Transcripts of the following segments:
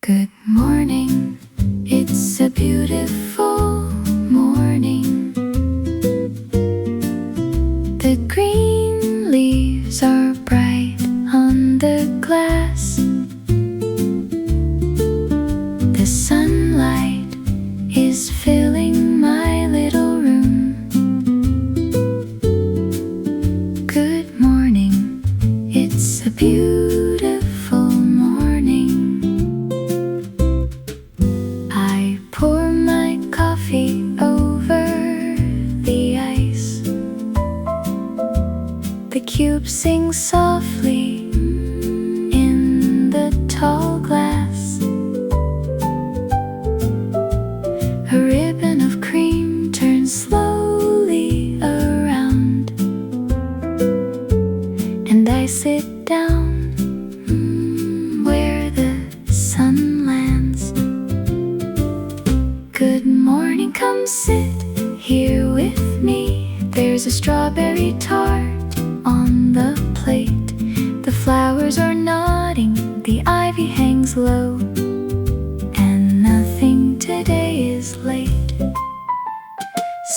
Good morning, it's a beautiful morning. The green leaves are bright on the glass. The sunlight is filling my little room. Good morning, it's a beautiful morning. I pour my coffee over the ice. The cube sings softly in the tall glass. A ribbon of cream turns slowly around, and I sit down where the sun lands. Good morning, come sit here with me. There's a strawberry tart on the plate. The flowers are nodding, the ivy hangs low, and nothing today is late.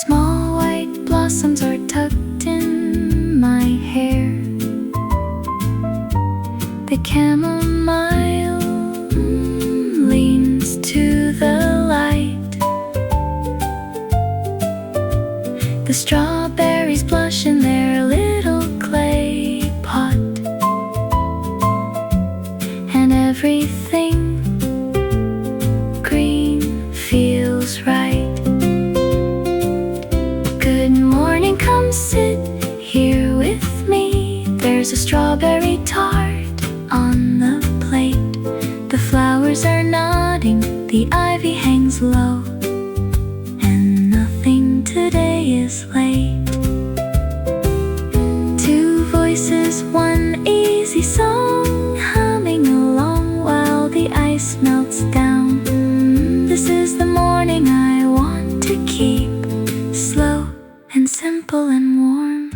Small white blossoms are tucked in my hair. The chamomile leans to the light. The strawberries blush in their little clay pot, and everything green feels right. Good morning, come sit here with me. There's a strawberry tart on the plate. The flowers are nodding, the ivy hangs low, and nothing today is late. Two voices, one easy song, humming along while the ice melts down. This is the morning I want to keep, slow and simple and warm.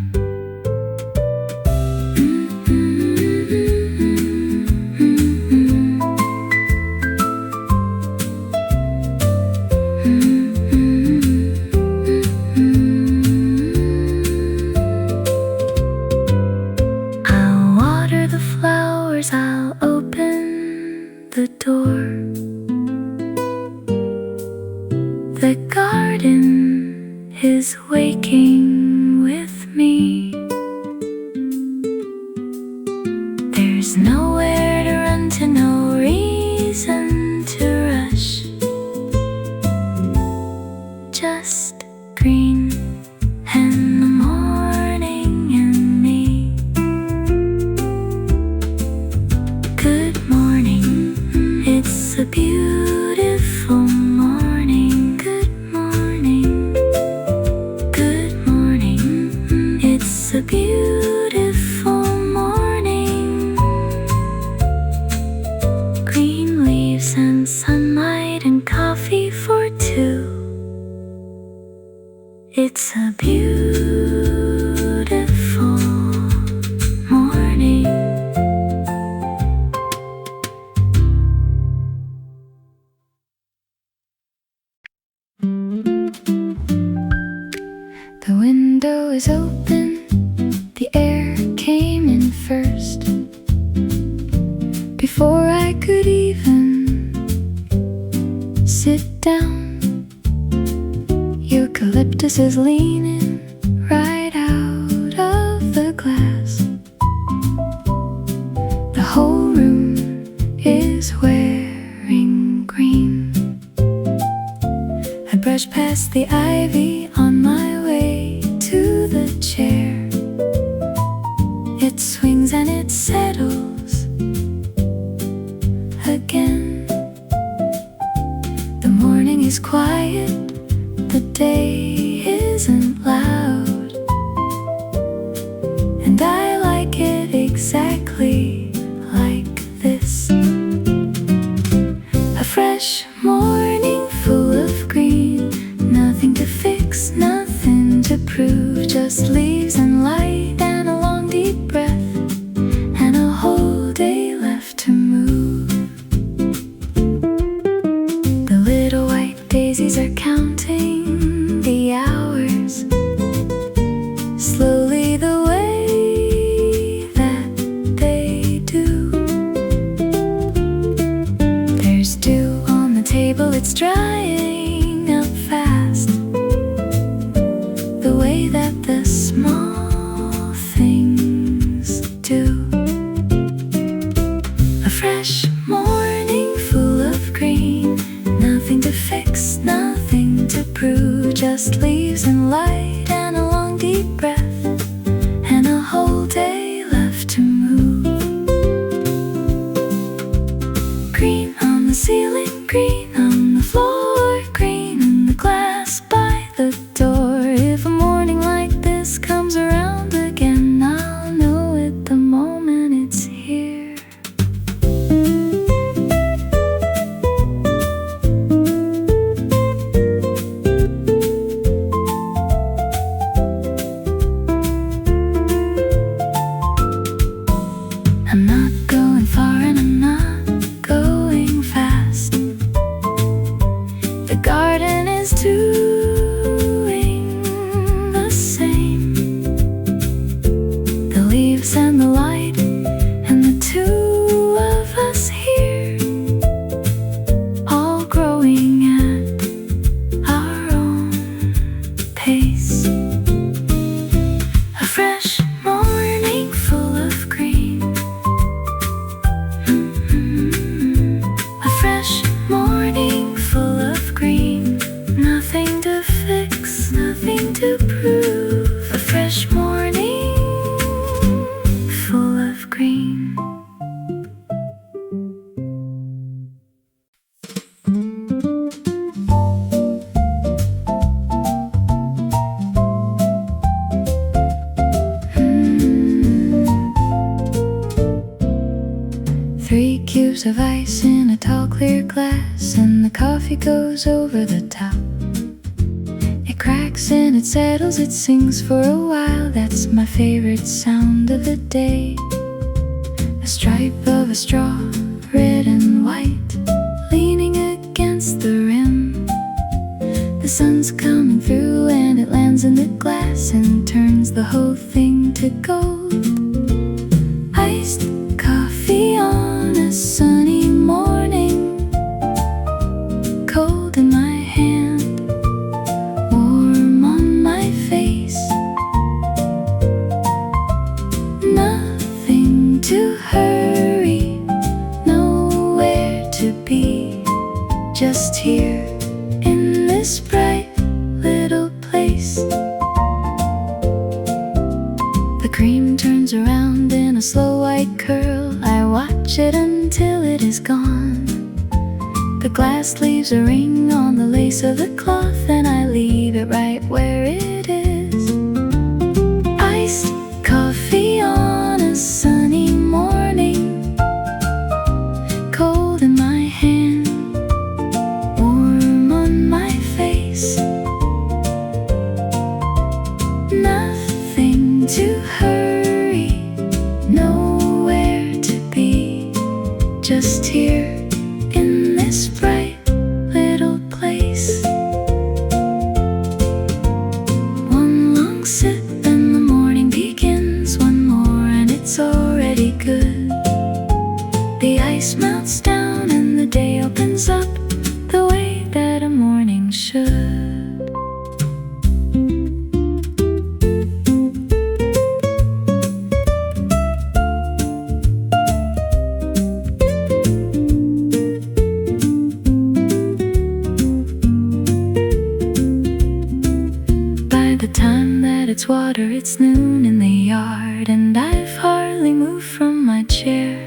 I'll open the door. The garden is waking with me. There's nowhere to run to, no reason to rush. Just green and the morning and me. Good morning, it's a beautiful morning. Good morning, good morning, it's a beautiful morning. Green leaves and sunlight and coffee for two. It's a beautiful morning. The window is open, the air came in first. Before I could even sit down, eucalyptus is leaning right out of the glass. The whole room is wearing green. I brush past the ivy on my way to the chair. It swings and it settles again. The morning is quiet, the day isn't loud, and I like it exactly like this. A fresh morning full of green, nothing to fix, nothing to prove, just leaves and light and a long deep breath, and a whole day left to move. eyes are counting the hours slowly, the way that they do. There's dew on the table, it's drying up fast, the way that the small things do. A fresh morning full of green, nothing to fix, nothing to prove, just leaves and light and a long deep breath, and a whole day left to move. Green on the ceiling, green on the floor, green in the glass by the door. If a morning like this comes around again, I'll know it the moment it's here. I'm not going far and I'm not going fast. The garden is doing the same. The leaves and the light and the two of us here, all growing at our own pace. A fresh morning full of green. A fresh morning full of green, nothing to fix, nothing to prove. A fresh morning full of green. 3 cubes of ice in a tall clear glass, and the coffee goes over the top. It cracks and it settles, it sings for a while. That's my favorite sound of the day. A stripe of a straw, red and white, leaning against the rim. The sun's coming through and it lands in the glass and turns the whole thing to gold. Iced coffee on a sunny morning, cold in my hand, warm on my face. Nothing to hurry, nowhere to be, just here in this bright little place. The cream turns around in a slow white curl. I watch it until it is gone. The glass leaves a ring on the lace of the cloth, and I leave it right where it is. Iced coffee on a sunny morning, cold in my hand, warm on my face. Nothing to hurry, nowhere to be, just here in this bright little place. One long sip and the morning begins. One more and it's already good. The ice melts down and the day opens up the way that a morning should. The time that it's water, it's noon in the yard, and I've hardly moved from my chair.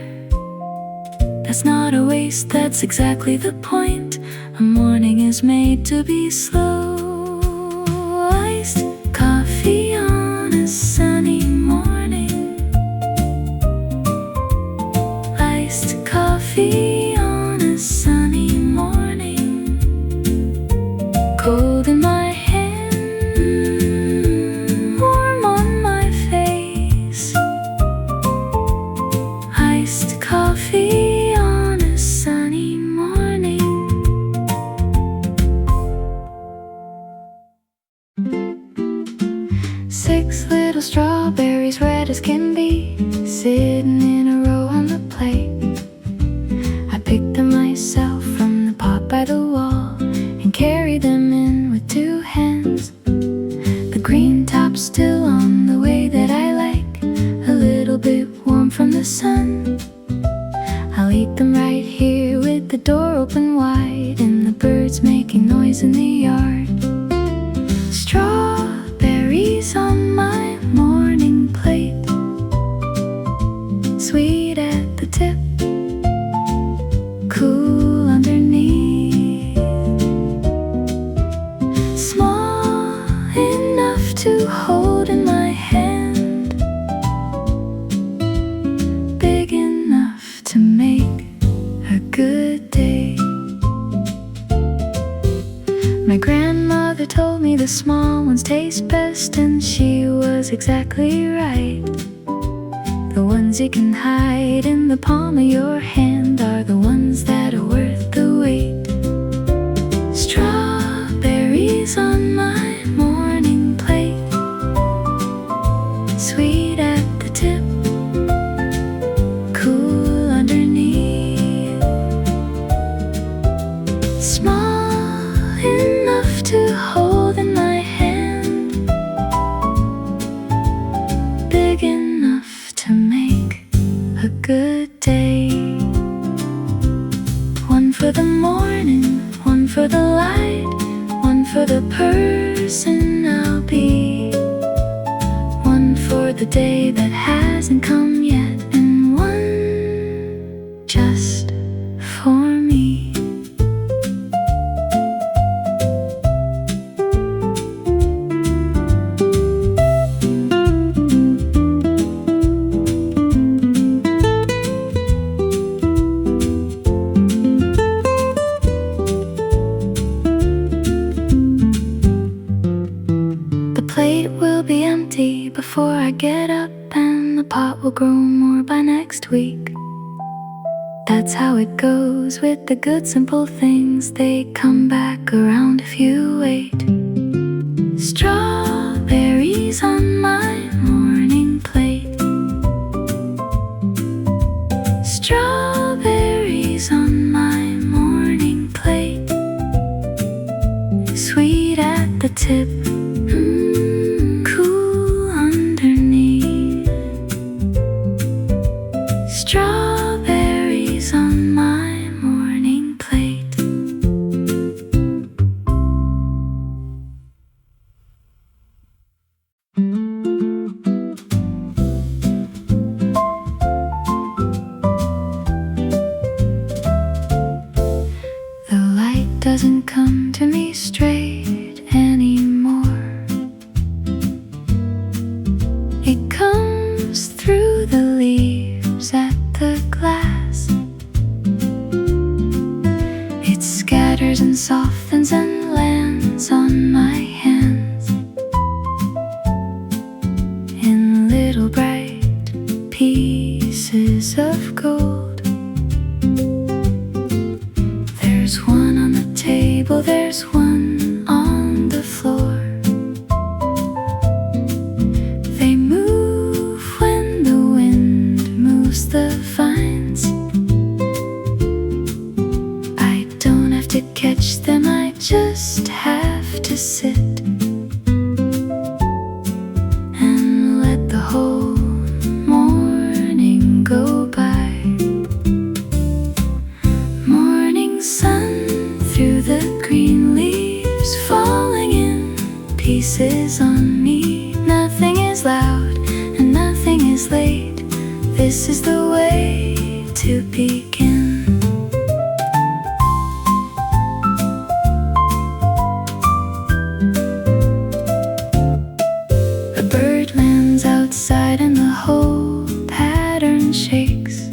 That's not a waste, that's exactly the point. A morning is made to be slow. Iced coffee on a sunny morning. Iced coffee on a sunny morning, cold in my coffee on a sunny morning. strawberries red as can be, sitting in a row on the plate. I picked them myself from the pot by the wall and carried them in with 2 hands. The green top's still on the way that I like, a little bit warm from the sun. I'll eat them right here with the door open wide and the birds making noise in the yard. Strawberries on my morning plate, sweet at the tip, cool underneath, small enough to hold in my hand, big enough to make a good day. My grandmother told me the small ones taste best, and she was exactly right. The ones you can hide in the palm of your hand are the ones that are worth the wait. Strawberries on my morning plate, sweet at the tip, cool underneath, small enough to hold in my hand, big enough to make a good day. One for the morning, one for the light, one for the person I'll be, one for the day that hasn't come yet, and one just for me. The plate will be empty before I get up, and the pot will grow more by next week. That's how it goes with the good simple things, they come back around if you wait. Strawberries on my morning plate, strawberries on my morning plate, sweet at the tip, cool underneath, strawberries on my morning plate. The light doesn't come to me straight anymore. It comes through the leaves at the glass. It scatters and softens and lands on my hands in little bright pieces of gold. There's one on the table, there's one on the floor. They move when the wind moves the vines. I don't have to catch them, I just have to sit and let the whole morning go by. Morning sun through the green leaves, falling in pieces on me. Nothing is loud and nothing is late, this is the way to begin. A bird lands outside and the whole pattern shakes,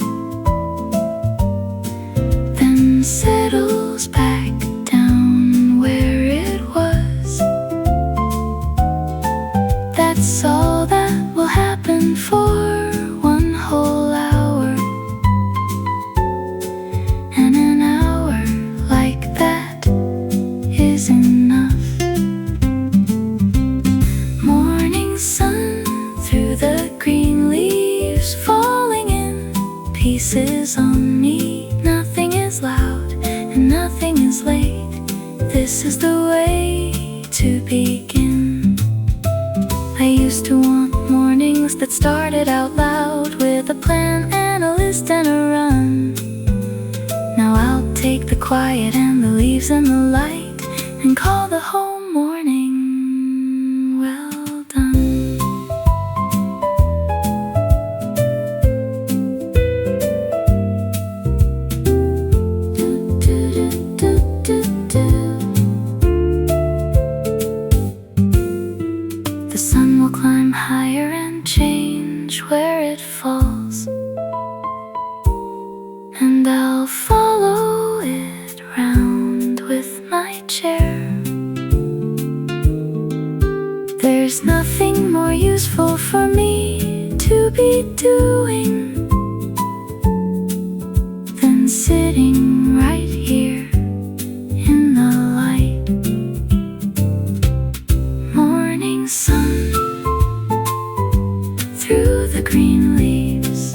then settles back down where it was. That's all that will happen for one whole hour, and an hour like that is enough. Morning sun through nothing is late. This is the way to begin. I used to want mornings that started out loud, with a plan and a list and a run. Now I'll take the quiet and the leaves and the light, and call the whole morning well done. The sun will climb higher and change where it falls, and I'll follow it round with my chair. There's nothing more useful for me to be doing than sitting right here in the light. Morning sun through the green leaves.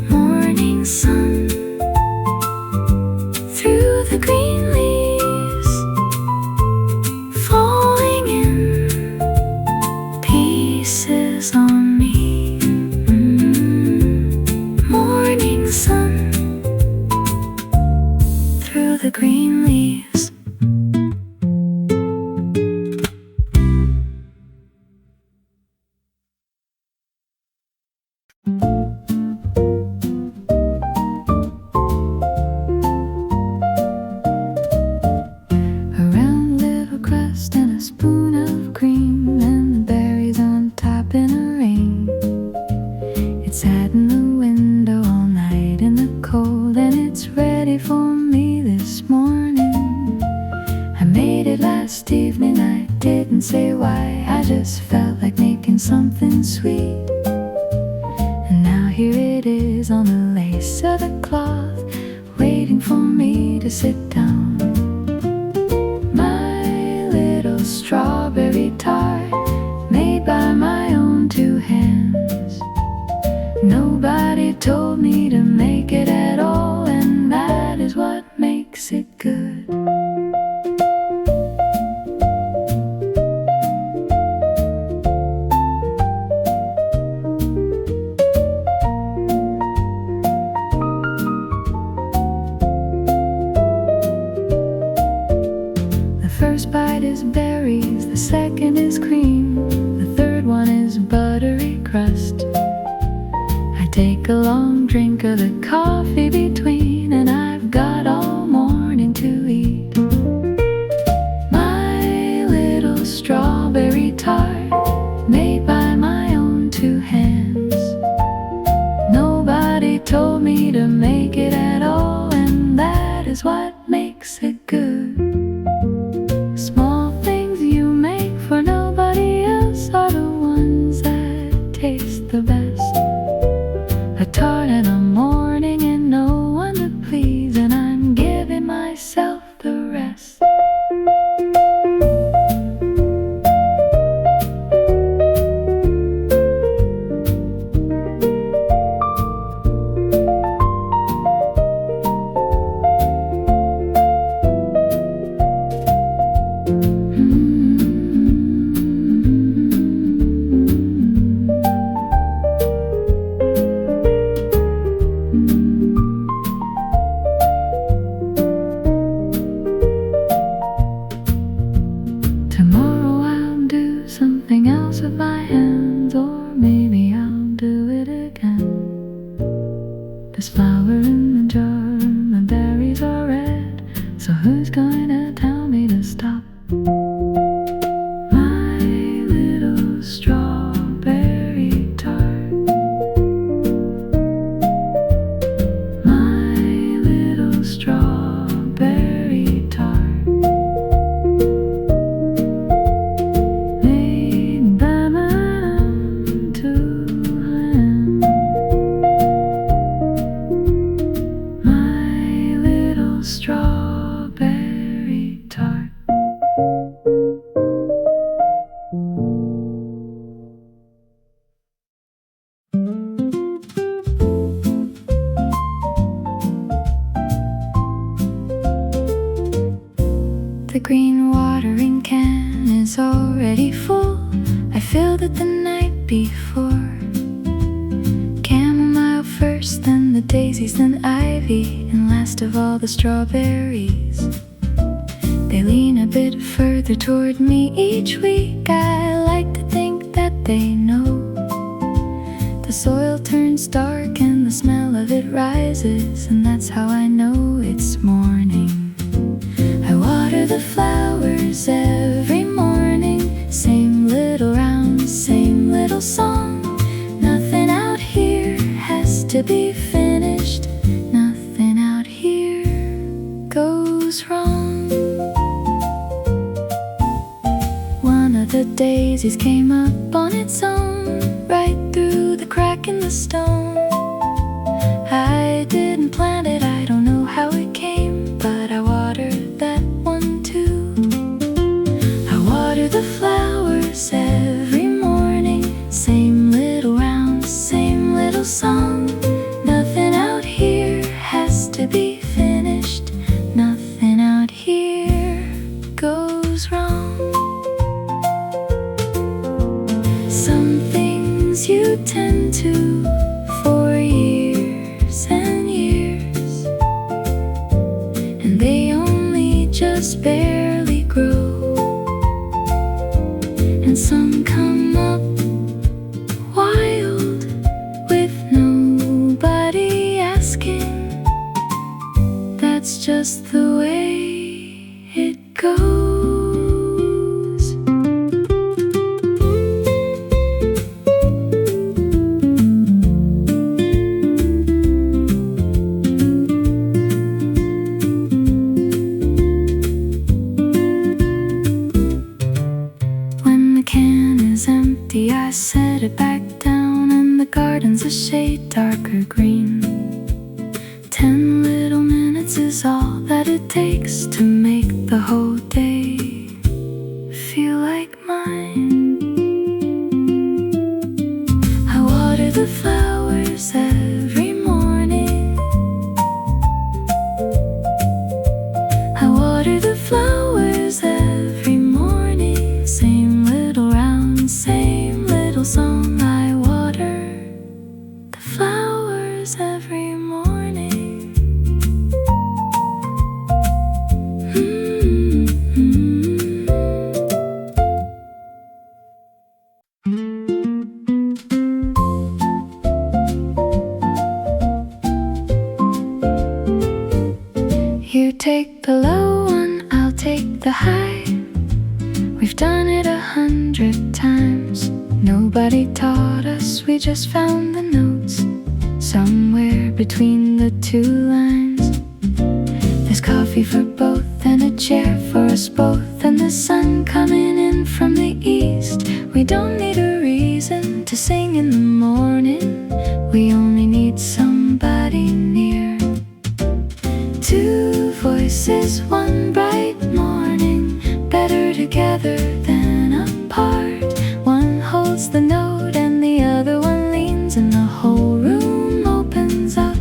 Morning sun through the green leaves, falling in pieces on me. Morning sun through the green leaves. A round little crust and a spoon of cream, and the berries on top in a ring. It sat in the window all night in the cold, and it's ready for me this morning. I made it last evening, I didn't say why, I just felt like making something sweet. And now here it is on the lace of the cloth, waiting for me to sit down. My little strawberry tart, made by my own two hands. Nobody told me to make it at all, and that is what makes it good. The first bite is berries, the second is cream, the third one is buttery crust. I take a long drink of the coffee between, and I've got all morning to eat. My little strawberry tart, made by my own two hands. Nobody told me to make it at all, and that is what makes it good. Small things you make for nobody else are the ones that taste the best. A tart in a morning and no one to please, and I'm giving myself the rest. Tomorrow I'll do something else with my hands, or maybe I'll do it again. There's flour in the jar, the berries are red, so who's going to tell me to stop? My little strawberry tart, my little strawberry tart. Strawberry tart. The green watering can is already full. I filled it the night before. Chamomile first, then the daisies, then ivy, and last of all the strawberries. They lean a bit further toward me each week. I like to think that they know. The soil turns dark and the smell of it rises, and that's how I know it's morning. I water the flowers every morning. Same little round, same little song. Nothing out here has to be finished. Nothing out here goes wrong. One of the daisies came up on its own, right through the crack in the stone. I didn't plant it, I don't know how it came, but I watered that one too. I water the flowers every morning. Same little round, same little song. Nothing out here has to be finished. Nothing out here goes wrong. Some things you tend to for years and years, and they only just barely grow. And some come up wild with nobody asking. That's just the way it goes. I set it back down, and the garden's a shade darker green. 10 little minutes is all that it takes to make the whole day feel like mine. I water the flowers every morning. I water the flowers every morning. Same little round, same little song. I water the flowers every morning. You take the low one, I'll take the high. We've done it 100 times. Nobody taught us, we just found the notes somewhere between the two lines. There's coffee for both and a chair for us both, and the sun coming in from the east. We don't need a reason to sing in the morning. We only need somebody near. Two voices, one bright morning. Better together than apart. One holds the note and the other one leans, and the whole room opens up.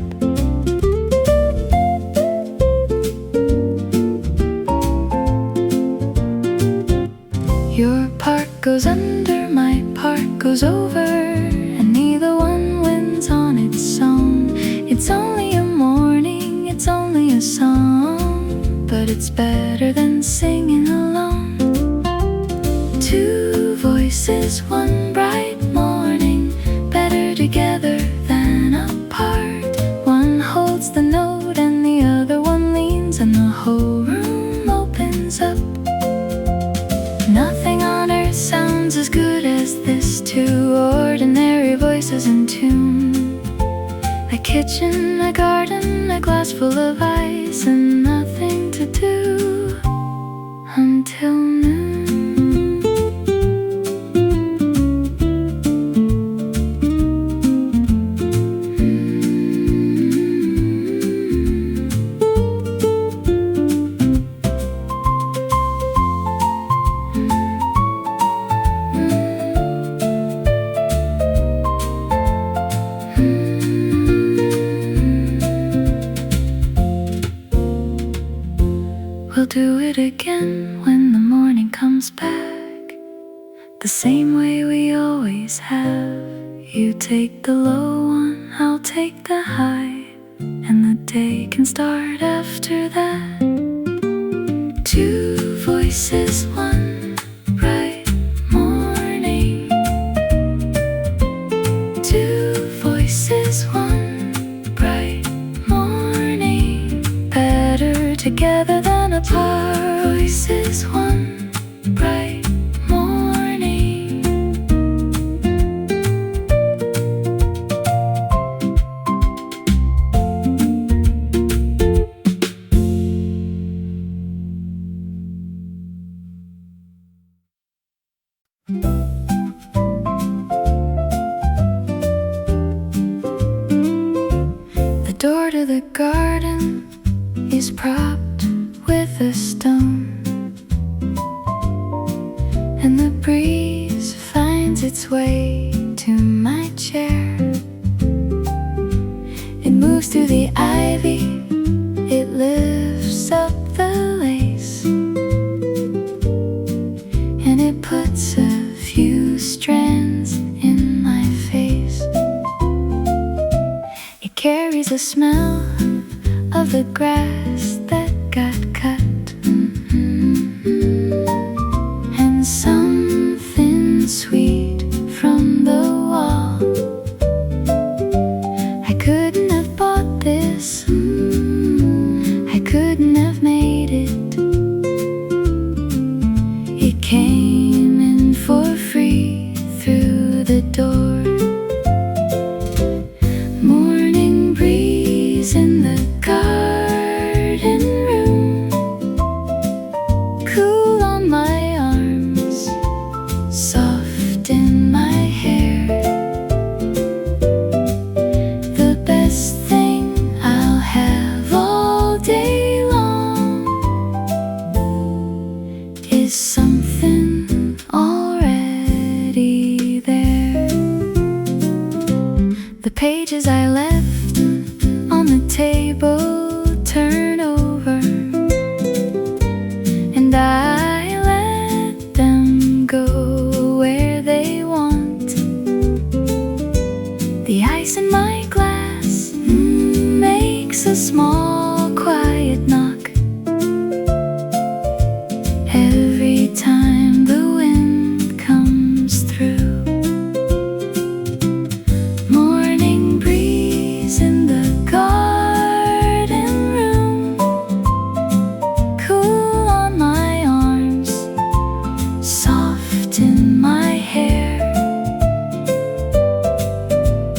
Your part goes under, my part goes over, and neither one wins on its own. It's only a morning, it's only a song, but it's better than singing alone. Two voices, one bright morning. Better together than apart. One holds the note and the other one leans, and the whole room opens up. Nothing on earth sounds as good as this. Two ordinary voices in tune. A kitchen, a garden, a glass full of ice, and nothing to do until noon. We'll do it again when the morning comes back, the same way we always have. You take the low one, I'll take the high, and the day can start after that. Two voices, one bright morning. Two voices, one bright morning. Better together than apart. Voices, one bright morning. The door to the garden is propped with a stone, and the breeze finds its way to my chair. It moves through the ivy, it lifts up the lace, and it puts a few strands in my face. It carries the smell of the grass that got cut, and something sweet from the wall. I couldn't have bought this, I couldn't have made it. It came in for free through the door. Morning breeze in the garden room, cool on my arms, soft in my hair. The best thing I'll have all day long is something already there. The pages I left on the table turn over, and I let them go where they want. The ice in my glass makes a small quiet knock every time the wind comes through. Morning breeze in the garden room, cool on my arms, soft in my hair.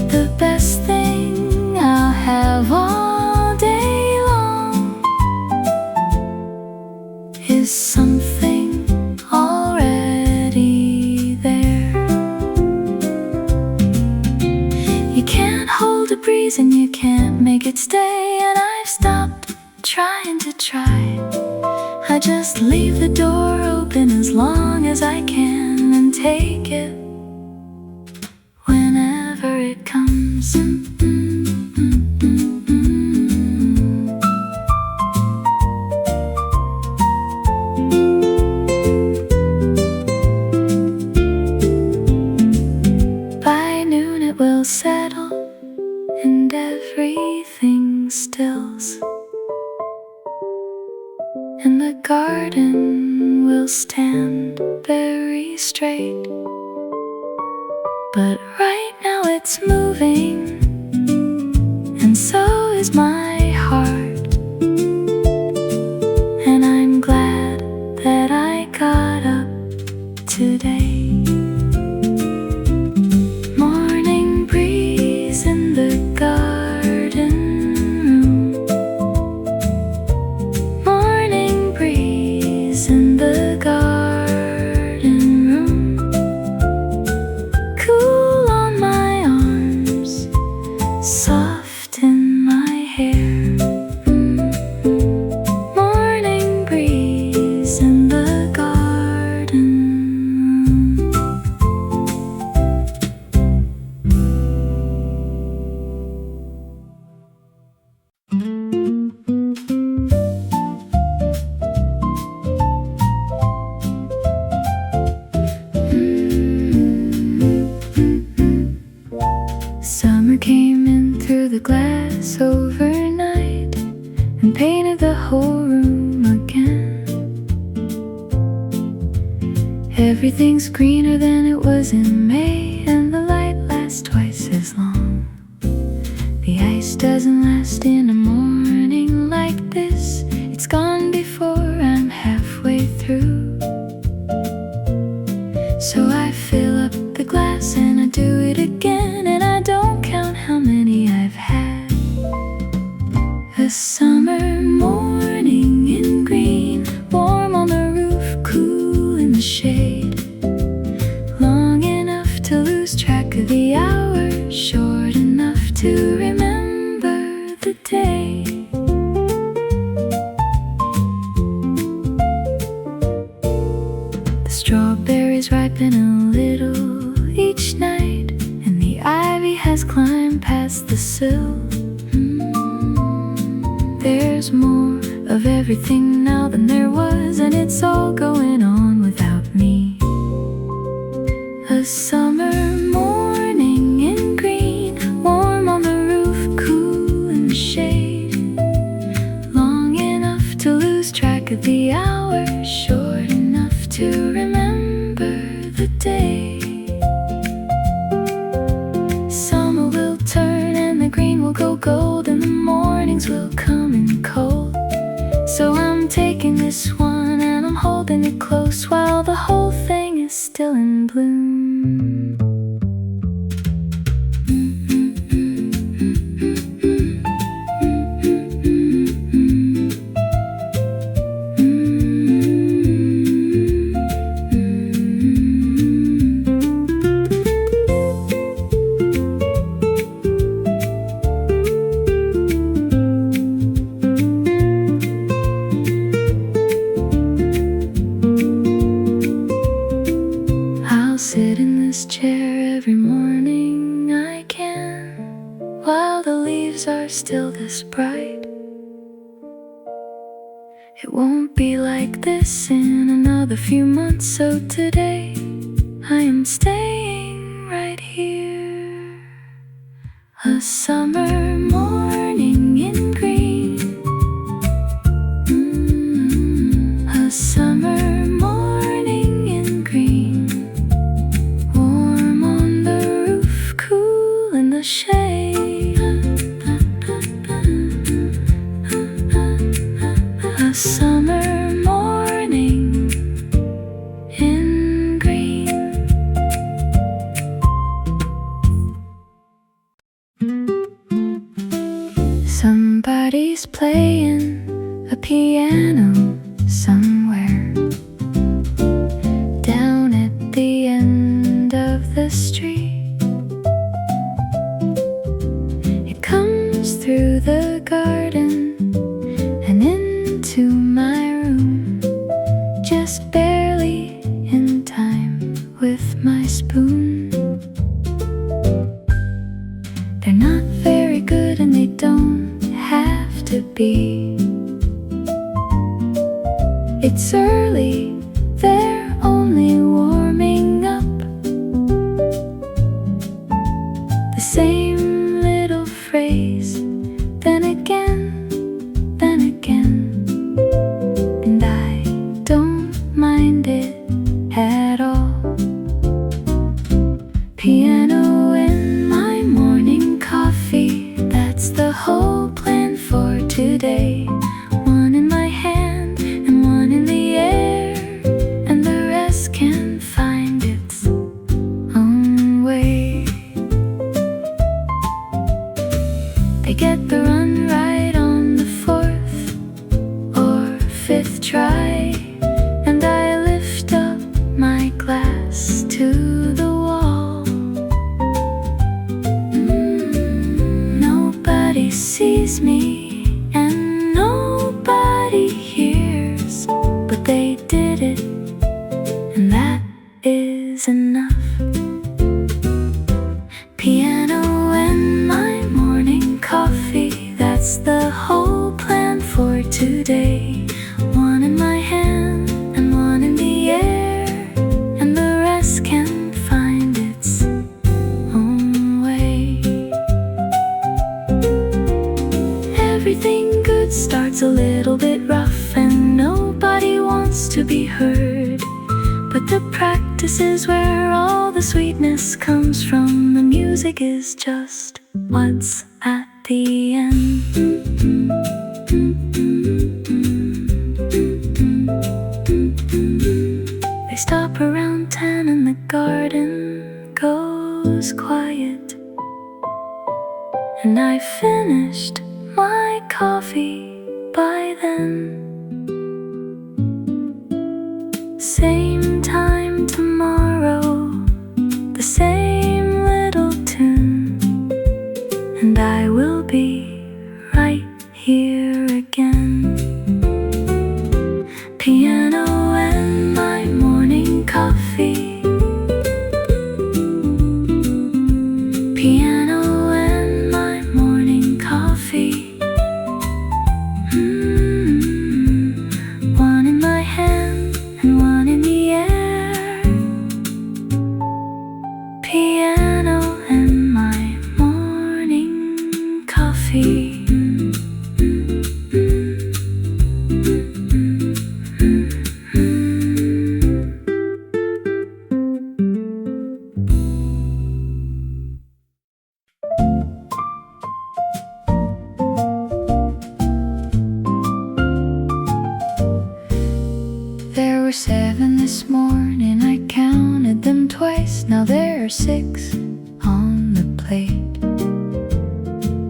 The best thing I'll have all day long is something already there. You can't hold a breeze and you can't make it stay, and I've stopped trying to try. I just leave the door open as long as I can and take it whenever it comes. By noon it will settle and everything stills, and the garden will stand very straight. But right now it's moving, and so is my heart, and I'm glad that I got up today. Morning breeze in the garden room, morning breeze in the garden room, cool on my arms, soft in my hair. and painted the whole room again. Everything's greener than it was in May, and the light lasts twice as long. The ice doesn't last in a morning like this. It's gone before I'm halfway through. So I fill up the glass and I do it again, and I don't count how many I've had. A summer morning in green, warm on the roof, cool in the shade, long enough to lose track of the hours, short enough to remember the day. The strawberries ripen a little each night, and the ivy has climbed past the sill. There's more of everything now than there was, and it's all going on without me. A summer morning in green, warm on the roof, cool in the shade, long enough to lose track of the hours, short enough to remember the day. Summer will turn and the green will go gold, and the mornings will come in cold. So I'm taking this one and I'm holding it close while the whole thing is still in bloom. Sit in this chair every morning I can, while the leaves are still this bright. It won't be like this in another few months, so today I am staying right here. A summer morning in green, a summer morning in green, the shade. A summer morning in green. Somebody's playing a piano somewhere down at the end of the street. Through the garden and into my room, just barely in time with my spoon. They're not very good and they don't have to be. It's early, they're only warming up. The same little phrase, then again, and I don't mind it at all. Piano in my morning coffee, that's the whole plan for today. One in my hand and one in the air, and the rest can find its own way. They get the run right on the fourth or fifth try, and I lift up my glass to the wall. Nobody sees me and nobody hears, but they did it, and that is enough. Piano and my morning coffee, that's the whole plan for today. One in my hand and one in the air, and the rest can find its own way. Everything good starts a little bit rough and nobody wants to be heard. But the practice is where all the sweetness comes from. The music is just what's at the end. They stop around 10 and the garden goes quiet. And I finished my coffee by then. Same time tomorrow, the same little tune, and I will be right here again. Piano and my morning coffee. Piano and my morning coffee. One in my hand and one in the air. Piano and my morning coffee. There were 7 this morning, I counted them twice. Now there are 6 on the plate.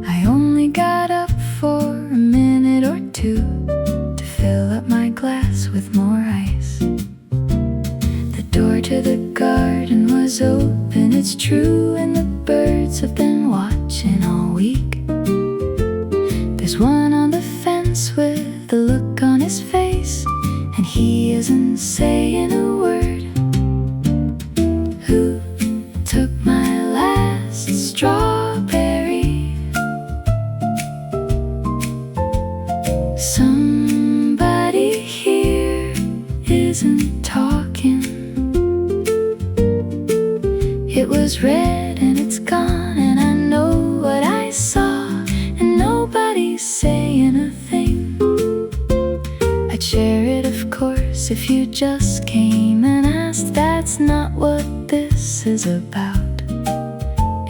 I only got up for a minute or 2 to fill up my glass with more ice. The door to the garden was open, it's true, and the birds have been watching all week. There's one on the fence with a look on his face, and he isn't saying a word. Who took my last strawberry? Somebody here isn't talking. It was red and it's gone, and I know what I saw, and nobody's saying a thing. I'd share it, of course, if you just came and asked. That's not what this is about.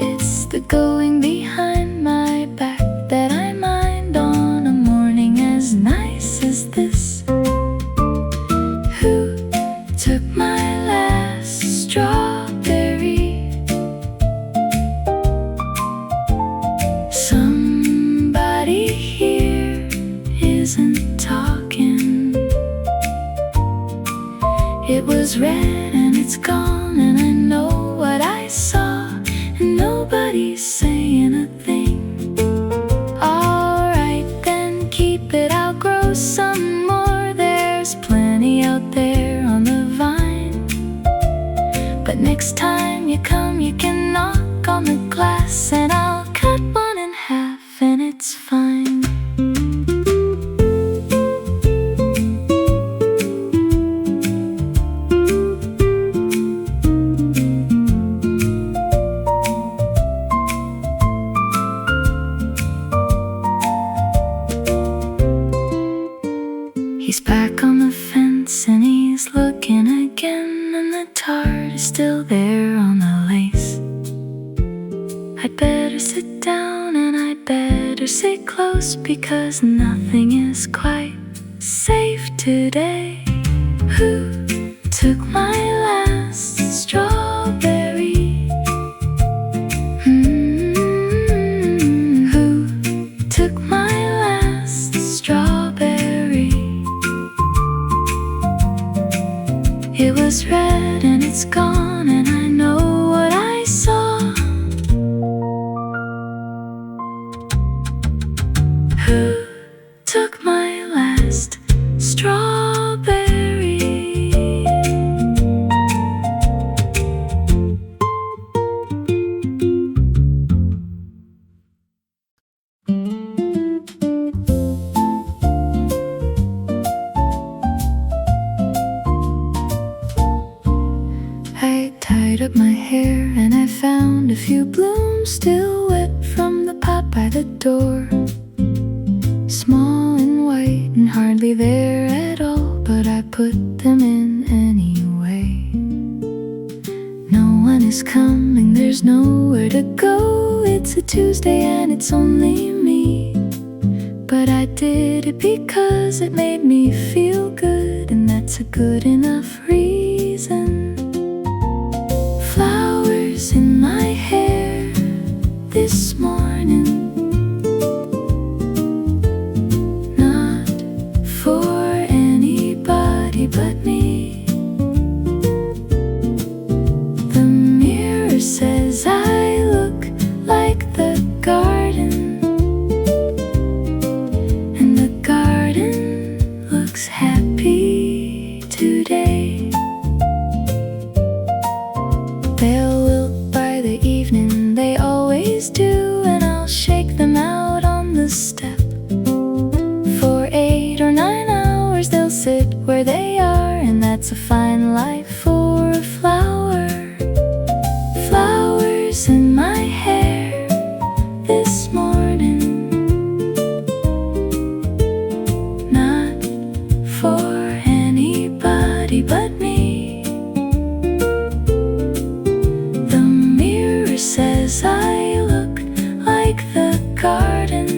It's the going behind my back that I mind on a morning as nice as this. Who took my last strawberry? Somebody here isn't talking. It was red and it's gone, and I know what I saw, and nobody's saying a thing. Alright then, keep it, I'll grow some more. There's plenty out there on the vine. But next time you come, you can knock on the glass, and I'll cut one in half, and it's fine. He's back on the fence and he's looking again, and the tart is still there on the lace. I'd better sit down and I'd better sit close, because nothing is quite safe today. Who took my last strawberry? Who took my last strawberry? It was red and it's gone, and I know what I saw. Who took my last strawberry? I tied be there at all, but I put them in anyway. No one is coming, there's nowhere to go. It's a Tuesday and it's only me. But I did it because it made me feel good, and that's a good enough reason. Flowers in my hair this morning, not for anybody but me. The mirror says I look like the garden, and the garden looks happy today. They'll wilt by the evening, they always do, and I'll shake them out on the step. For 8 or 9 hours they'll sit where they are, and that's a fine life for a flower. Flowers in my hair this morning, not for anybody but me. The mirror says I look like the garden,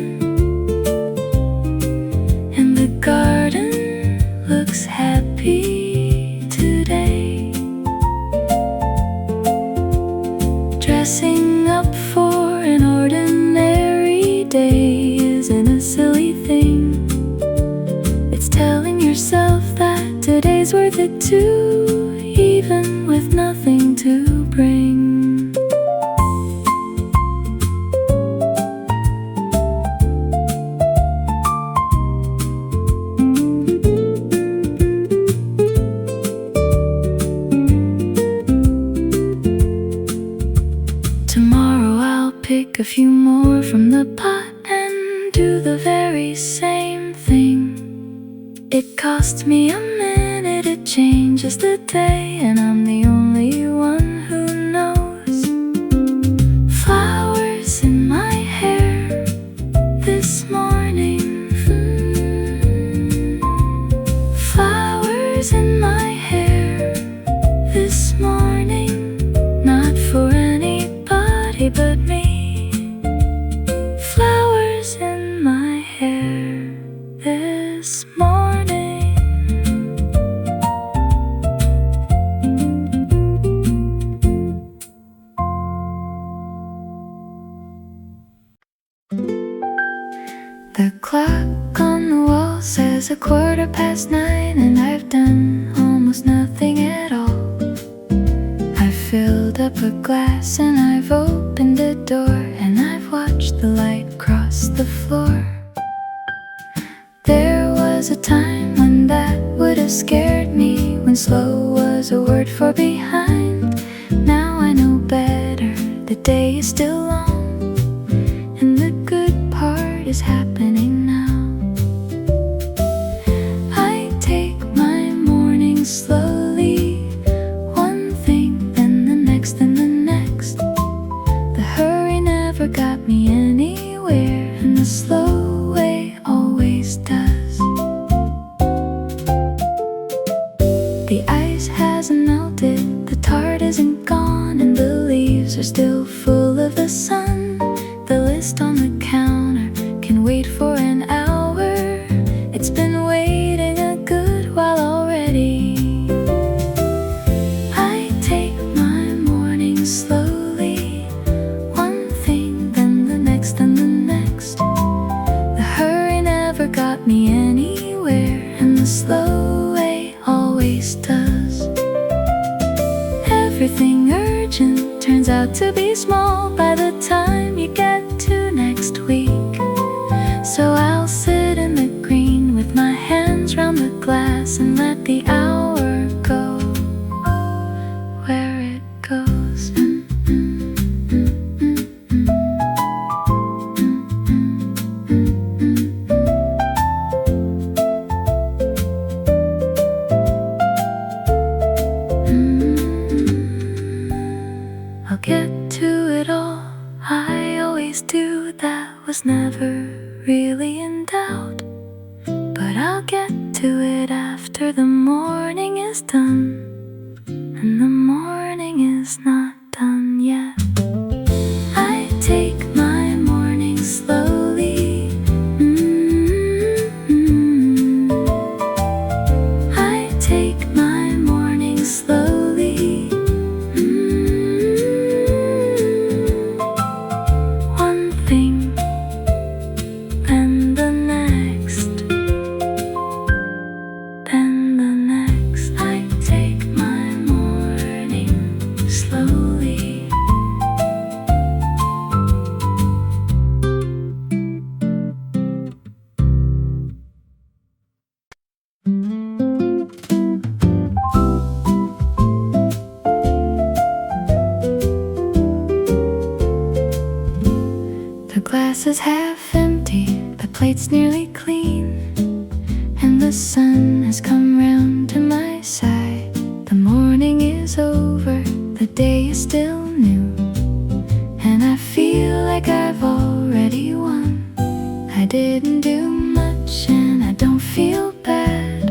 and the garden looks happy today. Dressing up for an ordinary day isn't a silly thing. It's telling yourself that today's worth it too, even with nothing to bring. Tomorrow I'll pick a few more from the pot and do the very same thing. It costs me a minute, it changes the day, and I'm the only one who knows. Flowers in my hair this morning, flowers in my hair this morning, not for anybody but me. Flowers in my hair this morning. The clock on the wall says 9:15, and I've done almost nothing at all. I've filled up a glass and I've opened a door, and I've watched the light cross the floor. There was a time when that would have scared me, when slow was a word for behind. Now I know better, the day is still long, and the good part is happening now. I take my morning slowly, one thing, then the next, then the next. The hurry never got me anywhere, and the slow way always does. The ice hasn't melted, the tart isn't gone, and the leaves are still full of the sun. The list on the counter can wait for an hour. It's been waiting a good while already. I take my morning slowly, one thing, then the next, then the next. The hurry never got me anywhere, and the slow way always does. Everything urgent turns out to be small by the time you get to next week. So I'll sit in the green with my hands round the glass and let the hour go where it goes. I'll get to it all, I always do. That was never really in doubt, but I'll get do it after the morning is done, and the morning is not done yet. I take my morning slowly. I take my morning slowly. One thing, then the next, then the next. I take my morning slowly. The glass is half empty, the plate's nearly clean, and the sun has come round to my side. The morning is over, the day is still new, and I feel like I've already won. I didn't do much and I don't feel bad.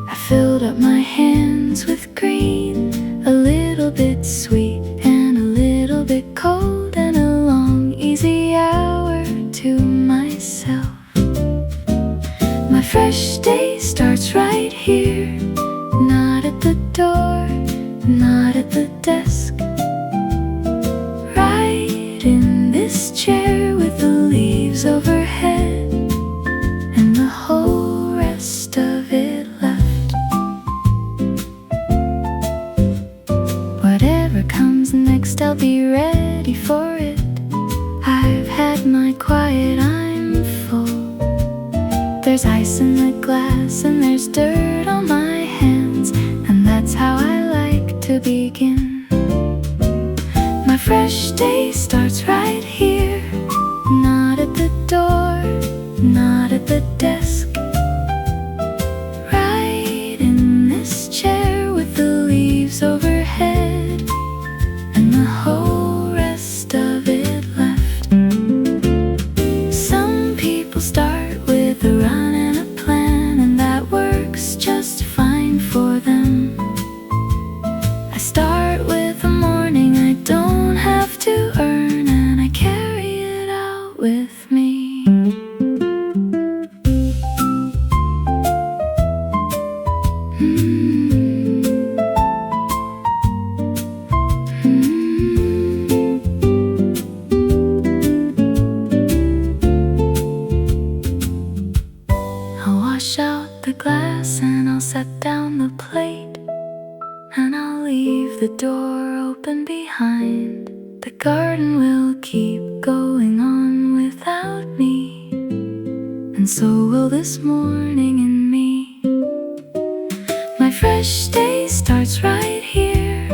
I filled up my hands with green, a little bit sweet and a little bit cold, and a long easy hour to myself. My fresh day starts right here, not at the door, not at the desk, right in this chair with the leaves overhead and the whole rest of it left. Whatever comes next, I'll be ready for it. I've had my quiet, I'm full. There's ice in the glass and there's dirt on my hands, and that's how I like to begin. My fresh day starts right here, not at the door, not at the desk, right in this chair with the leaves overhead and the whole rest of it left. Some people start with a run and a plan, and that works just fine for them. I start with a morning I don't have to earn, and I carry it out with me. I'll wash out the glass and I'll set down the plate, and I'll leave the door open behind. The garden will keep going on without me, and so will this morning in me. My fresh day starts right here,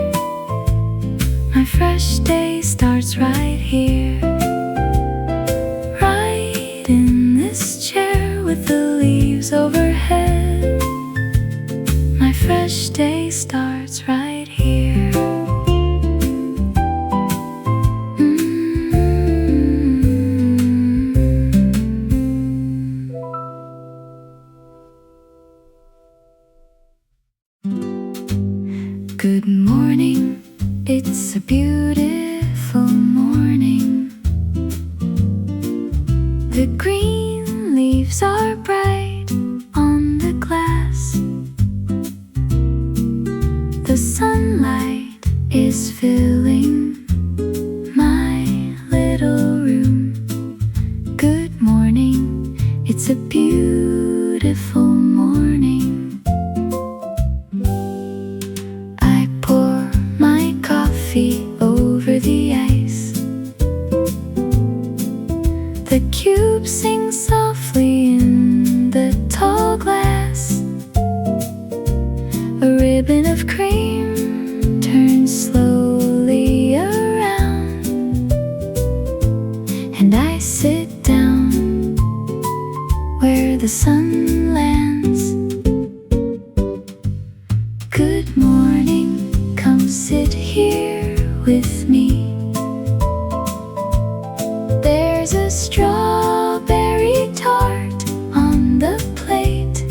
my fresh day starts right here, right in this chair with the leaves overhead. My fresh day starts right here. Good morning, it's a beautiful morning. The green leaves are bright on the glass. The sunlight is filling my little room. Good morning, it's a beautiful morning. I pour my coffee over the ice. The cube sings softly in the tall glass. A ribbon of cream turns slowly around, and I sit down where the sun lands. Good morning, come sit here with me. There's a strawberry tart on the plate.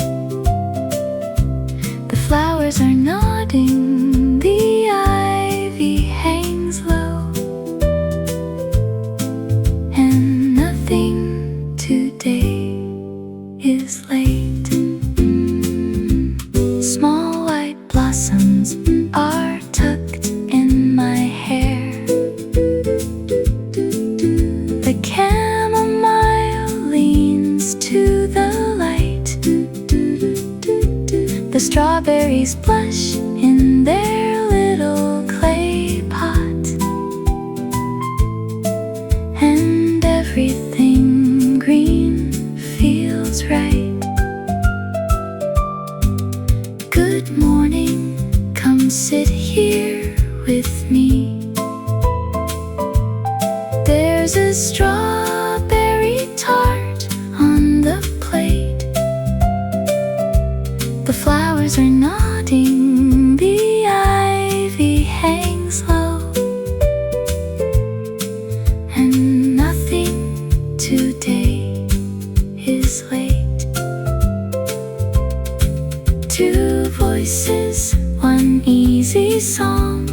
The strawberries blush in their little clay pot, and everything green feels right. Good morning, come sit here with me. There's a strawberry tart on the plate. The flowers are nodding, the ivy hangs low, and nothing today is late. Two voices, one easy song,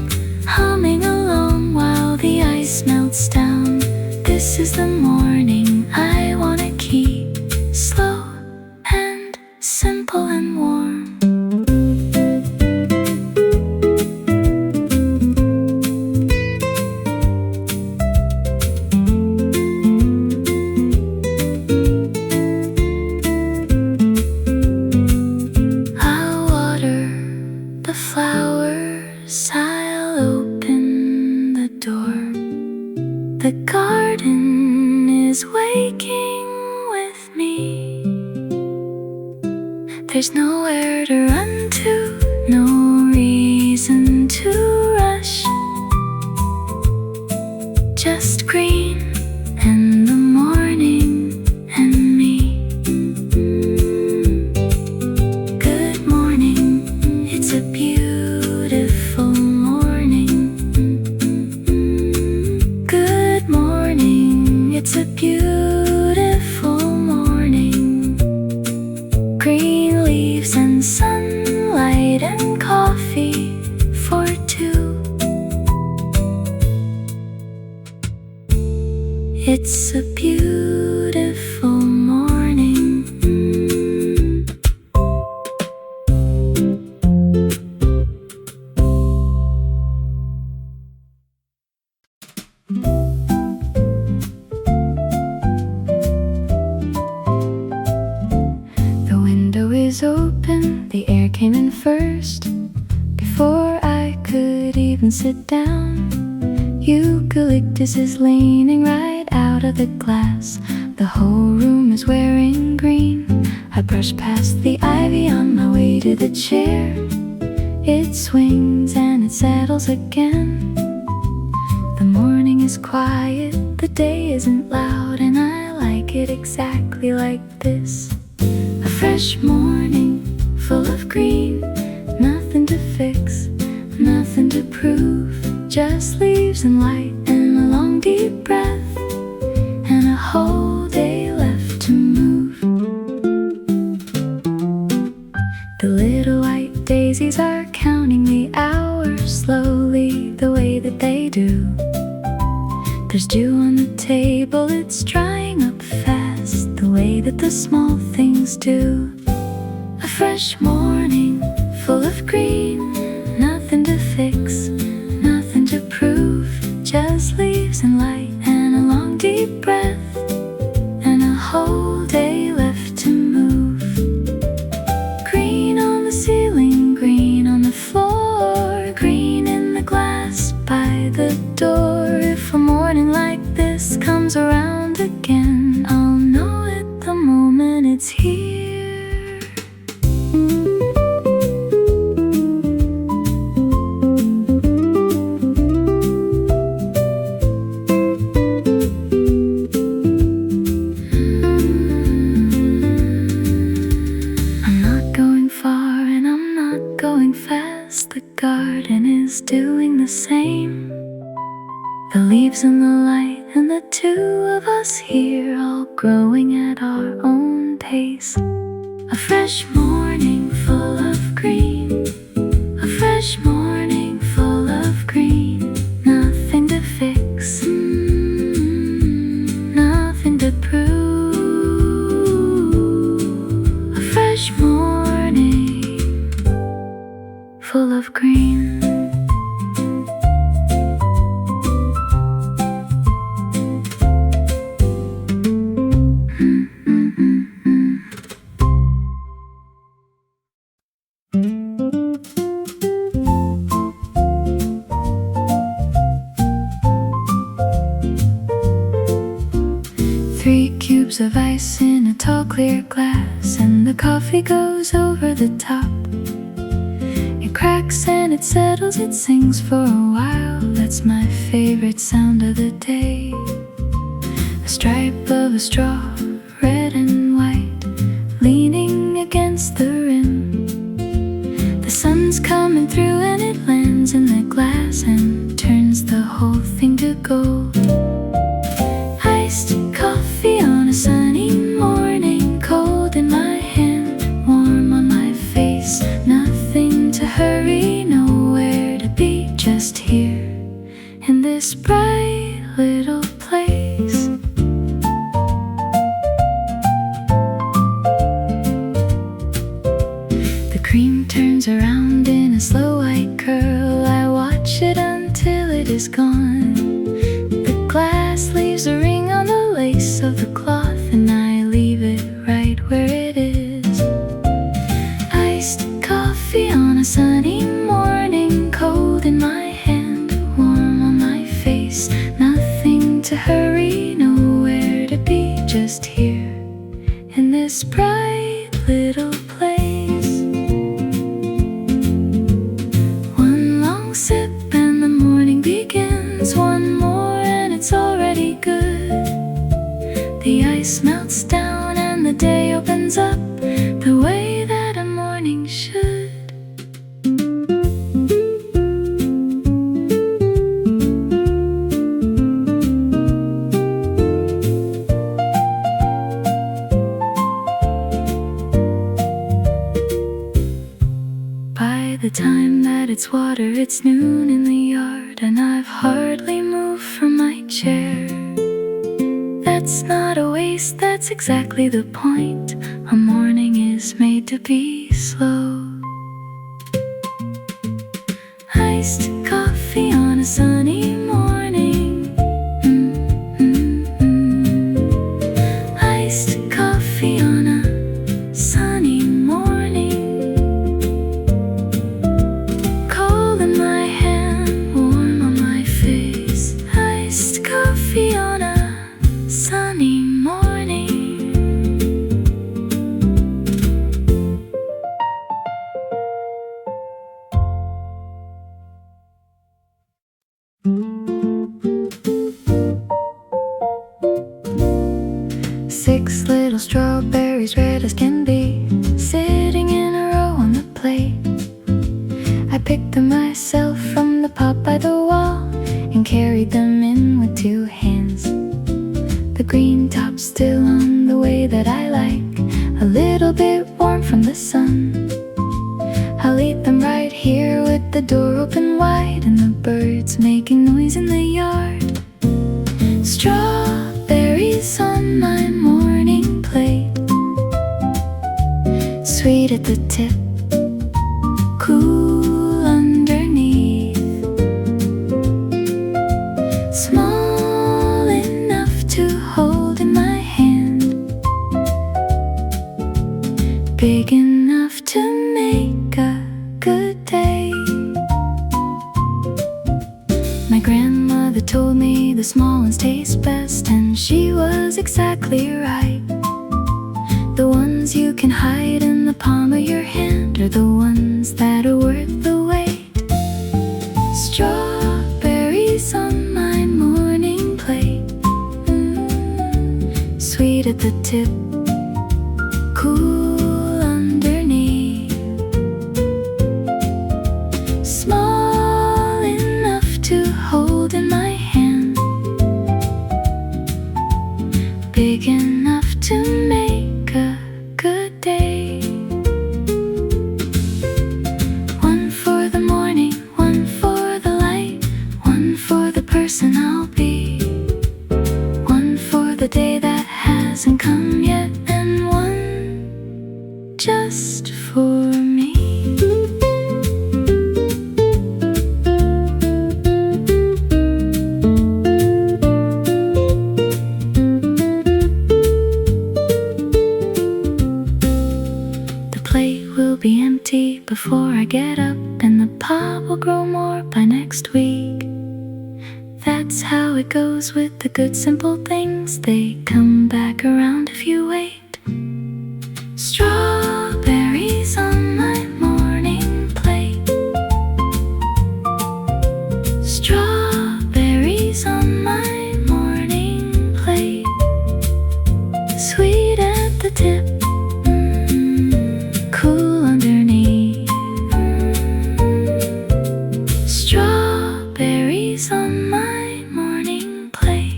humming along while the ice melts down. This is the morning I wanna keep slow and simple and warm. I'll water the flowers, I'll open the door. The garden is waking with me. There's nowhere to run to, no reason to rush. Just green and the morning and me. Good morning, it's a beautiful morning. Good morning, it's a beautiful morning. Green leaves and sunlight and coffee for two. It's a beautiful morning. The window is open, the air came in first. Before I could even sit down, eucalyptus is leaning right out of the glass. The whole room is wearing green. I brush past the ivy on my way to the chair. It swings and it settles again. The morning is quiet, the day isn't loud, and I like it exactly like this. A fresh morning, full of green. Nothing to fix, nothing to prove. Just leaves and light and a long deep breath, and a whole day left to move. The little white daisies are counting the hours slowly, the way that they do. There's dew on the table, it's drying up fast, the way that the small things do. A fresh morning, full of green. Nothing to fix, nothing to prove. Just leaves and light and a long deep breath, and a whole day left to move. Green on the ceiling, green on the floor, green in the glass by the door. If a morning like this comes around again, I'll know it the moment it's here. The garden is doing the same. The leaves and the light and the two of us here, all growing at our own pace. A fresh morning full of green. A fresh morning full of green. Nothing to fix, nothing to prove. A fresh morning full of green. ice in a tall clear glass, and the coffee goes over the top. It cracks and it settles, it sings for a while. That's my favorite sound of the day. A stripe of a straw, red and white, leaning against the rim. The sun's coming through and it lands in the glass and turns the whole thing to gold. Iced coffee on a sunny morning, cold in my hand, warm on my face. Nothing to hurry, nowhere to be, just here in this bright little place. The cream turns around in a slow white curl. I watch it until it is gone. The glass leaves a ring on the lace of the cloth, and I leave it right where it is. Iced coffee on a sunny morning, cold in my hand, warm on my face. Nothing to hurry, nowhere to be, just here in this bright little place. One long sip and the morning begins. One more and it's already good. The ice melts down and the day opens up the way that a morning should. By the time that it's water, it's noon in the yard, and I've hardly moved from my chair. That's not a waste, that's exactly the point. A morning is made to be slow. Iced coffee on a sunny morning. Iced coffee on a sunny morning. Cold in my hand, warm on my face. Iced coffee on a sunny morning. 6 little strawberries, red as can be, sitting in a row on the plate. I picked them myself from the pot by the wall and carried them in with 2 hands. The green top's still on the way that I like, a little bit warm from the sun. I'll eat them right here with the door open wide and the birds making noise in the yard. Strawberries on my morning plate, sweet at the tip, cool underneath, small enough to hold in my hand, big enough to make a good day. My grandmother told me the small ones taste best, and she was exactly right. The ones you can hide in the palm of your hand are the ones that are worth the wait. Strawberries on my morning plate, sweet at the tip, cool underneath, small enough to hold in my hand, big enough to make a good day. One for the morning, one for the light, one for the person I'll be, one for the day that hasn't come yet, and one just for me. Be empty before I get up, and the pot will grow more by next week. That That's how it goes with the good simple things. They come back around if you wait. Strawberries on my morning plate. Strawberries on my morning plate. Sweet at the tip, cool underneath. Strawberries on my morning plate.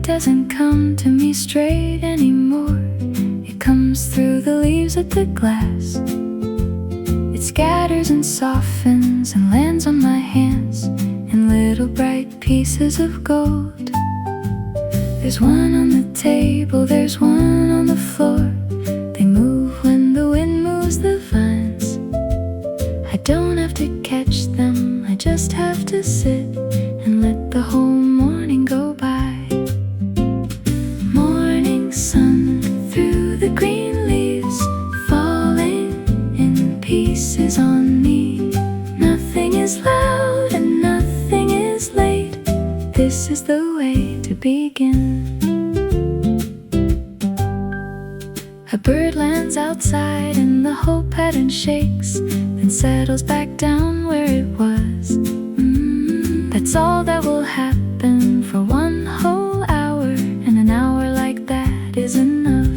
Doesn't come to me straight anymore. It comes through the leaves of the glass. It scatters and softens and lands on my hands in little bright pieces of gold. There's one on the table, there's one on the floor. They move when the wind moves the vines. I don't have to catch them, I just have to sit and let the whole morning go by. Sun through the green leaves, falling in pieces on me. Nothing is loud and nothing is late. This is the way to begin. A bird lands outside and the whole pattern shakes, then settles back down where it was. That's all that will happen for one whole hour, and an hour like that is enough.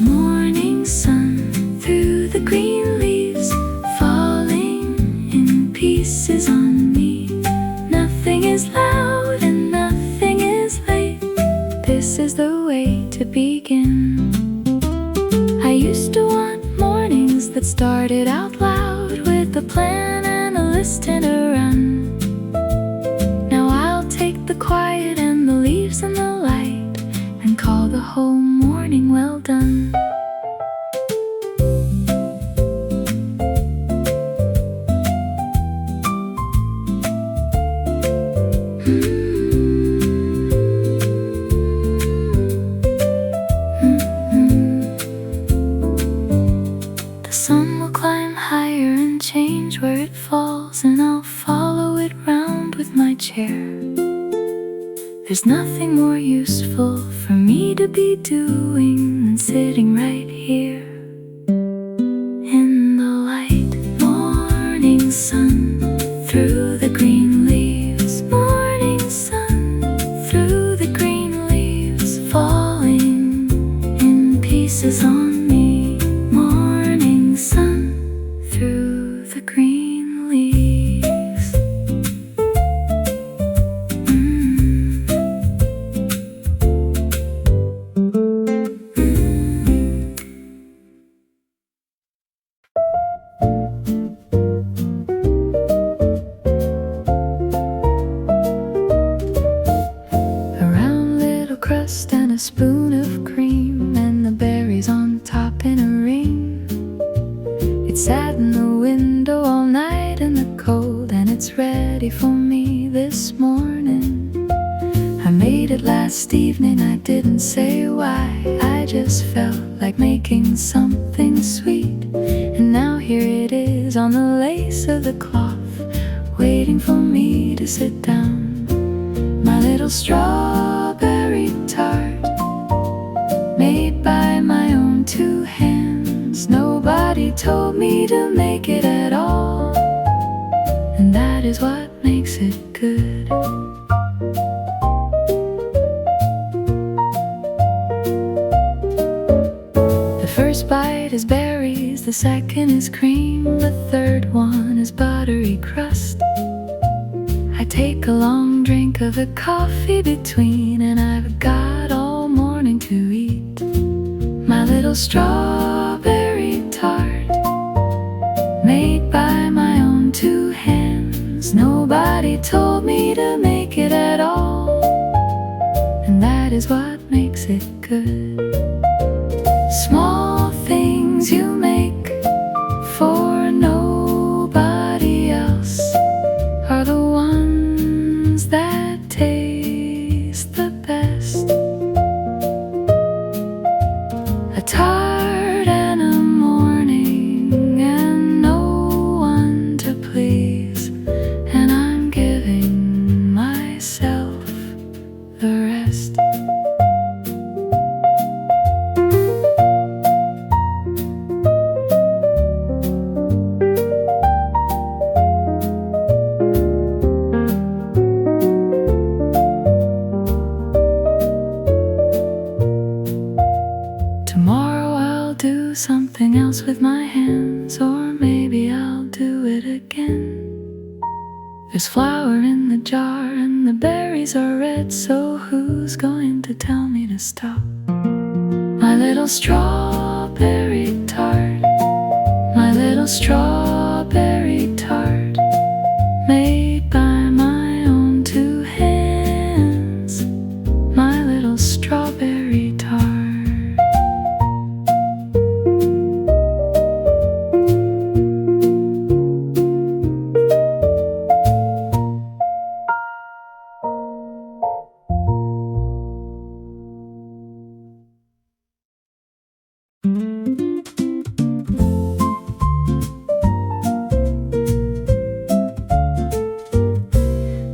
Morning sun through the green leaves, falling in pieces on me. Nothing is loud and nothing is late. This is the way to begin. I used to want mornings that started out loud with a plan and a list and a run. Now I'll take the quiet and the leaves and the light and call the whole morning well done. The sun will climb higher and change where it falls, and I'll follow it round with my chair. There's nothing more useful for me to be doing than sitting right here in the light. Morning sun through the green leaves. Morning sun through the green leaves, falling in pieces on me. Morning sun through the green leaves. And a spoon of cream, and the berries on top in a ring. It sat in the window all night in the cold, and it's ready for me this morning. I made it last evening, I didn't say why. I just felt like making something sweet, and now here it is on the lace of the cloth, waiting for me to sit down. My little strawberry tart, made by my own two hands. Nobody told me to make it at all, and that is what makes it good. The first bite is berries, the second is cream, the third one is buttery crust. I take a long drink of the coffee between, and I've got all morning to eat. My little strawberry tart, made by my own two hands. Nobody told me to make it at all, and that is what makes it good. Small things you make for nobody else are a tart and a morning, and no one to please, and I'm giving myself the rest. Tomorrow I'll do something else with my hands, or maybe I'll do it again. There's flour in the jar and the berries are red, so who's going to tell me to stop? My little strawberry tart, my little strawberry tart, made by my own two hands, my little strawberry tart.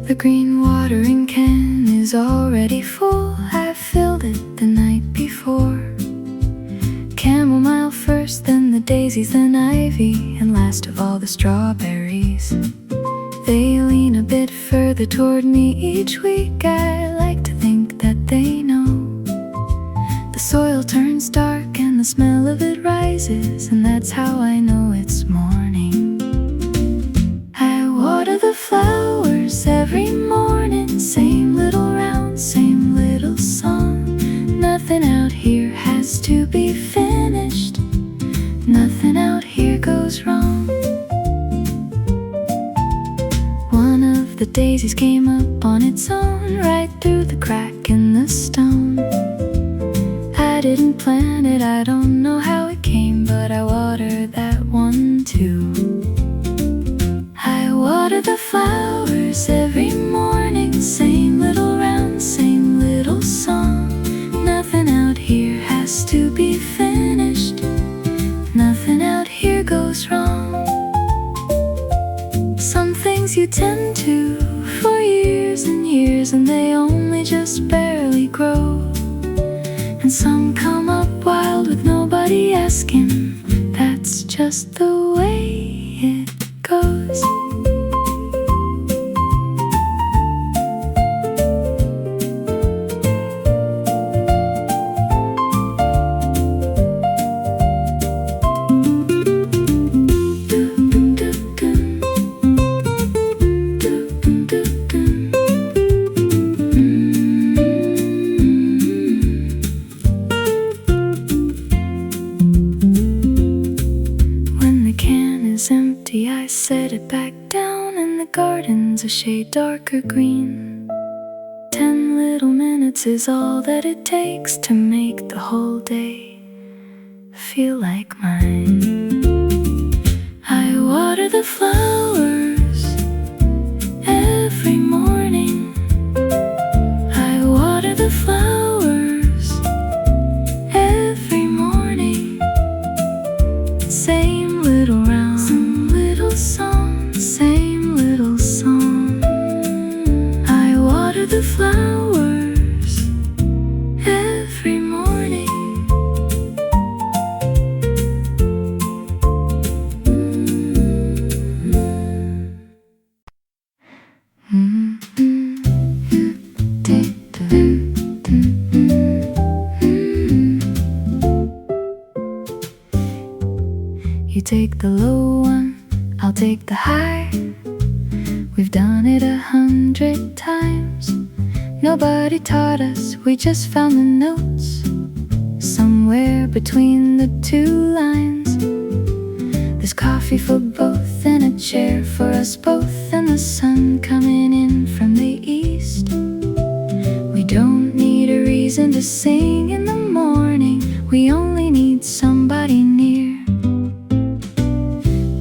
The green watering can is already full. I filled it the night before. Chamomile first, then the daisies, then ivy, and last of all the strawberries. They lean a bit further toward me each week. I like to think that they know. The soil turns dark and the smell of it rises, and that's how I know it's morning. I water the flowers every morning, same little round, same little song. Nothing out here has to be finished, nothing out here goes wrong. One of the daisies came up on its own, right through the crack in the stone. I didn't plan it, I don't know how it came, but I watered that one too. I water the flowers every morning, same little round, same little song. Nothing out here has to be finished, nothing out here goes wrong. Some things you tend to for years and years, and they only just barely grow. And some come up wild with nobody asking. That's just the way it goes. Empty, I set it back down, and the garden's a shade darker green. 10 little minutes is all that it takes to make the whole day feel like mine. I water the flowers every morning, I water the flowers every morning. Same little round, song, same little song. I water the flowers every morning. You take the low one, I'll take the high. We've done it 100 times. Nobody taught us, we just found the notes somewhere between the two lines. There's coffee for both and a chair for us both, and the sun coming in from the east. We don't need a reason to sing in the morning, we only need somebody near.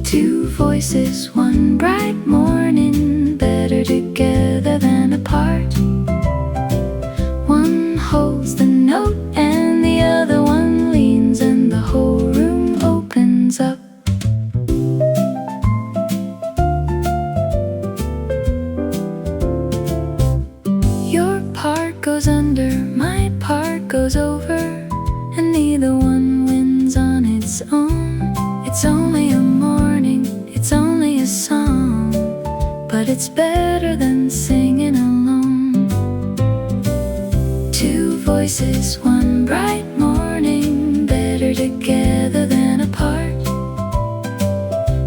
Two voices, one bright morning, better together than apart. One holds the note and the other one leans its own. It's only a morning, it's only a song, but it's better than singing alone. Two voices, one bright morning, better together than apart.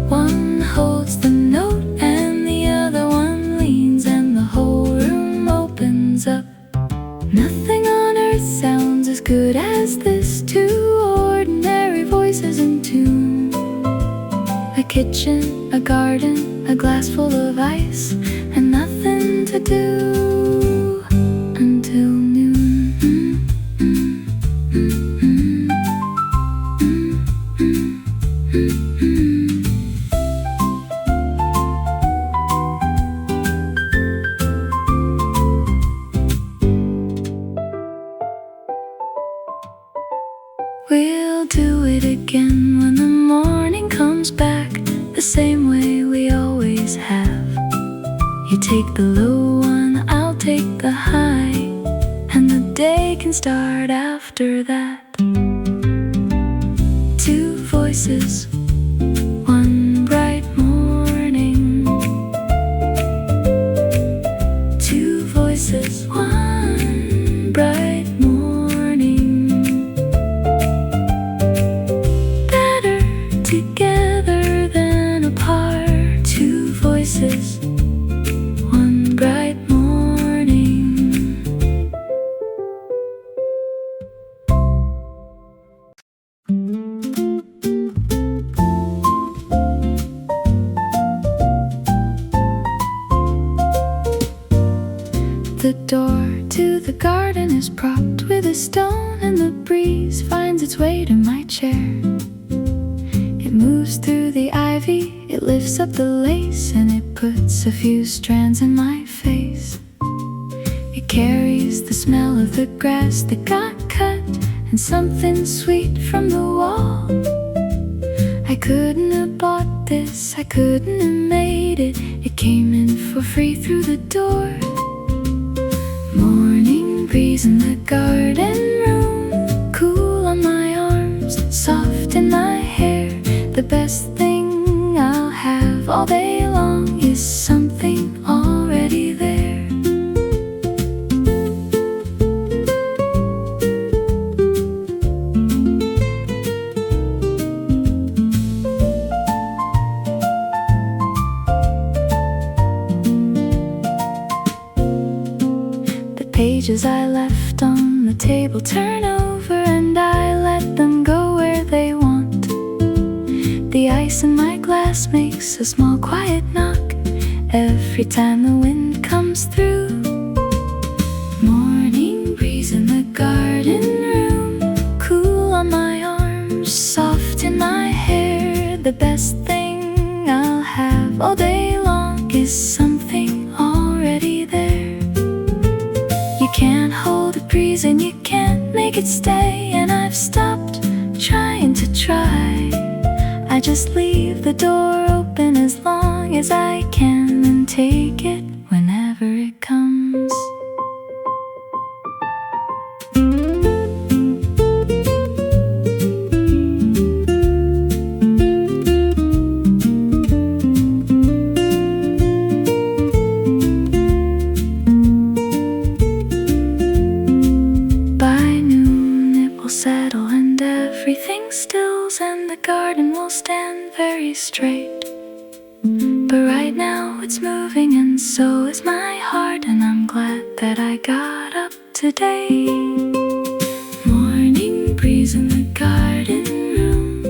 One holds the note and the other one leans, and the whole room opens up. Nothing on earth sounds as good as this. Two ordinary voices in tune. A kitchen, a garden, a glass full of ice, and nothing to do until noon. We'll do it again when the morning comes back, the same way we always have. You take the low one, I'll take the high, and the day can start after that. Two voices, one bright morning. Two voices, one bright morning. Better together than apart. Two voices, one bright morning. The door to the garden is propped with a stone, and the breeze finds its way to my chair. It moves through the ivy, it lifts up the lace, and it puts a few strands in my face. It carries the smell of the grass that got cut, and something sweet from the wall. I couldn't have bought this, I couldn't have made it. It came in for free through the door. Morning breeze in the garden room, cool on my arms, soft in my hair. The best thing I'll have all day long is something already there. The pages I left on the table turn over, and I let them go where they want. The ice in my glass makes a small quiet knock every time the wind comes through. Morning breeze in the garden room, cool on my arms, soft in my hair. The best thing I'll have all day long is something already there. You can't hold a breeze and you can't make it stay, and I've stopped trying to try. I just leave the door open as long as I can, and take it whenever it comes. By noon it will settle and everything stills, and the garden will stand very straight. But right now it's moving, and so is my heart, and I'm glad that I got up today. Morning breeze in the garden room,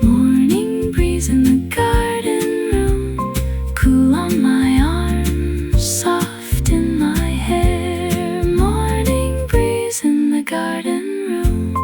morning breeze in the garden room, cool on my arm, soft in my hair. Morning breeze in the garden room.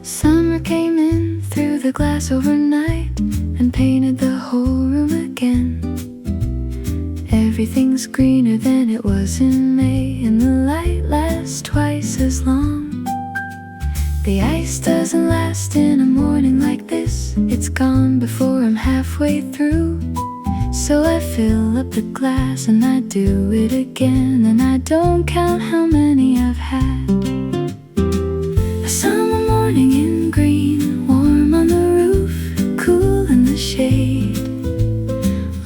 Summer came in through the glass overnight and painted the whole room again. Everything's greener than it was in May, and the light The ice doesn't last in a morning like this. It's gone before I'm halfway through. So I fill up the glass and I do it again, and I don't count how many I've had. A summer morning in green, warm on the roof, cool in the shade,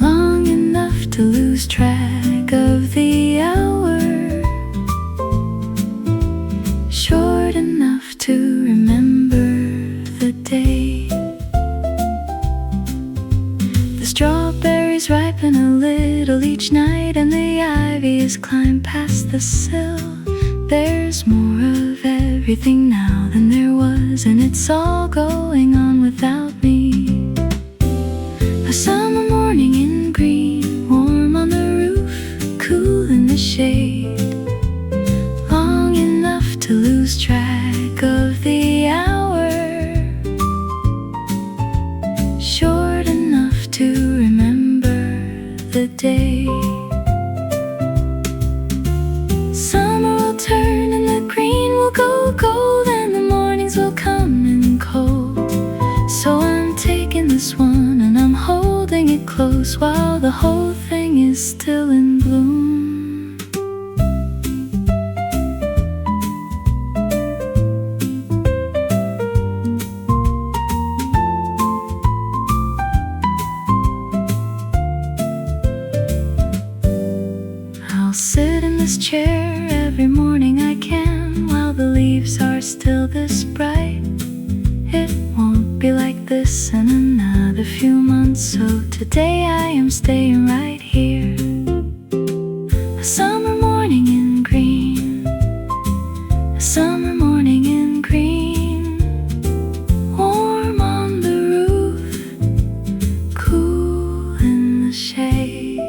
long enough to lose track of the hour, short enough to remember the day. The strawberries ripen a little each night, and the ivy has climbed past the sill. There's more of everything now than there was, and it's all going on without me. A summer morning in green, warm on the roof, cool in the shade, long enough to lose track of the hour, short enough to remember the day. Summer will turn and the green will go gold, and the mornings will come in cold. So I'm taking this one and I'm holding it close while the whole thing is still in bloom. I'll sit in this chair every morning I can, while the leaves are still this bright. It won't be like this in another few months, so today I am staying right here. A summer morning in green, a summer morning in green, warm on the roof, cool in the shade.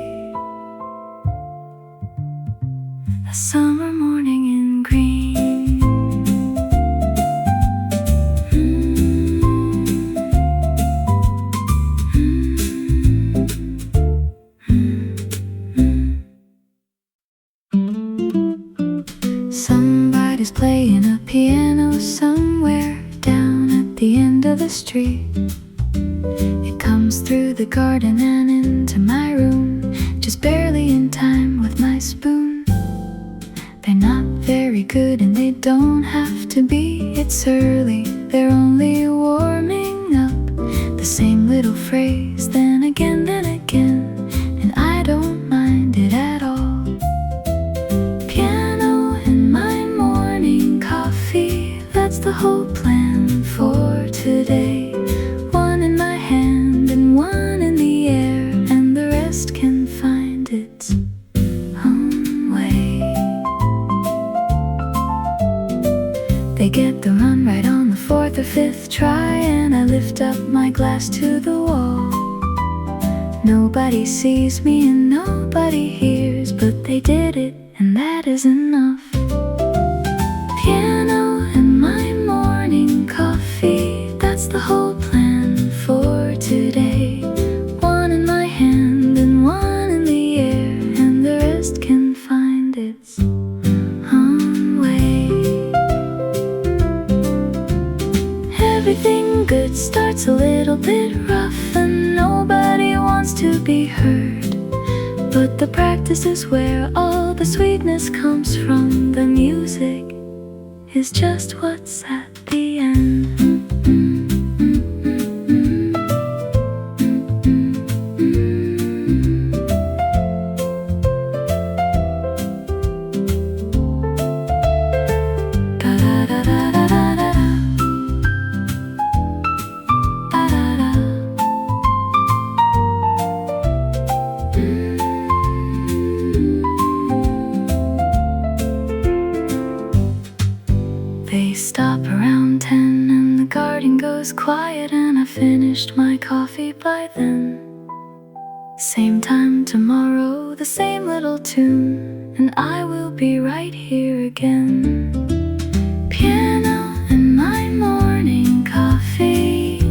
A summer morning in green. Somebody's playing a piano somewhere down at the end of the street. It comes through the garden and into my room, just barely in time with my spoon. They're not very good and they don't have to be. It's early, they're only warming up. The same little phrase, then again, and I don't mind it at all. Piano and my morning coffee, that's the whole plan for today. One in my hand and one in the air, and the rest can find its own way. They get the run right on the fourth or fifth try, and I lift up my glass to the wall. Nobody sees me and nobody hears, but they did it, and that is enough. Piano and my morning coffee, that's the whole plan for today. One in my hand and one in the air, and the rest can find its own way. Everything good starts a little bit rough, and nobody wants to be heard. But the practice is where all the sweetness comes from. The music is just what's at the end. They stop around 10 and the garden goes quiet, and I finished my coffee by then. Same time tomorrow, the same little tune, and I will be right here again. Piano and my morning coffee.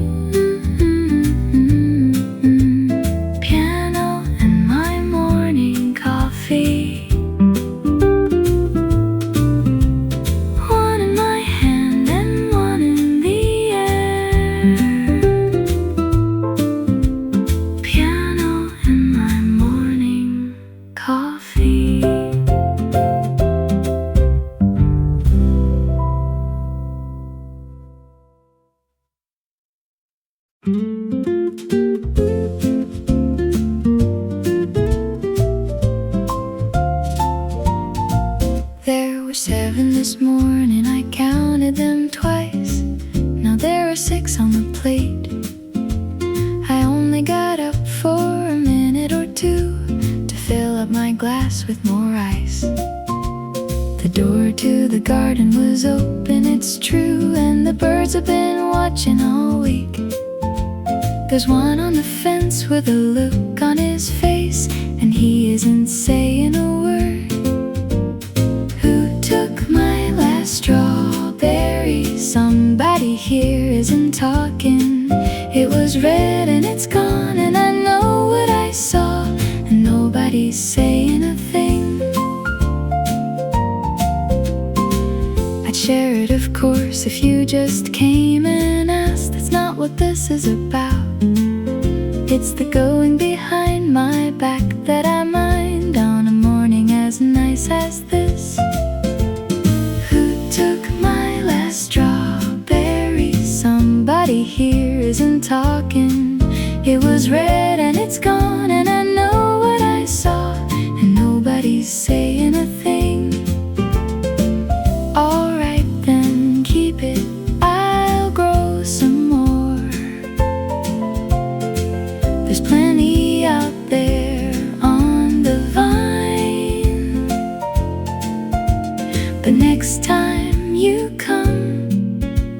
Piano and my morning coffee. One in my hand and one There were 7 this morning, I counted them twice. Now there are 6 on the plate. I only got up for a minute or two to fill up my glass with more ice. The door to the garden was open, it's true, and the birds have been watching all week. There's one on the fence with a look on his face, and he isn't saying a word. Who took my last strawberry? Somebody here isn't talking. It was red and it's gone, and I know what I saw, and nobody's saying a thing. I'd share it, of course, if you just came and asked. That's not what this is about. It's the going behind my back that I mind on a morning as nice as this. Who took my last strawberry? Somebody here isn't talking. It was red and it's gone, and I know what I saw, and nobody's saying a thing. Alright then, keep it, I'll grow some more. There's plenty out there on the vine. But next time you come,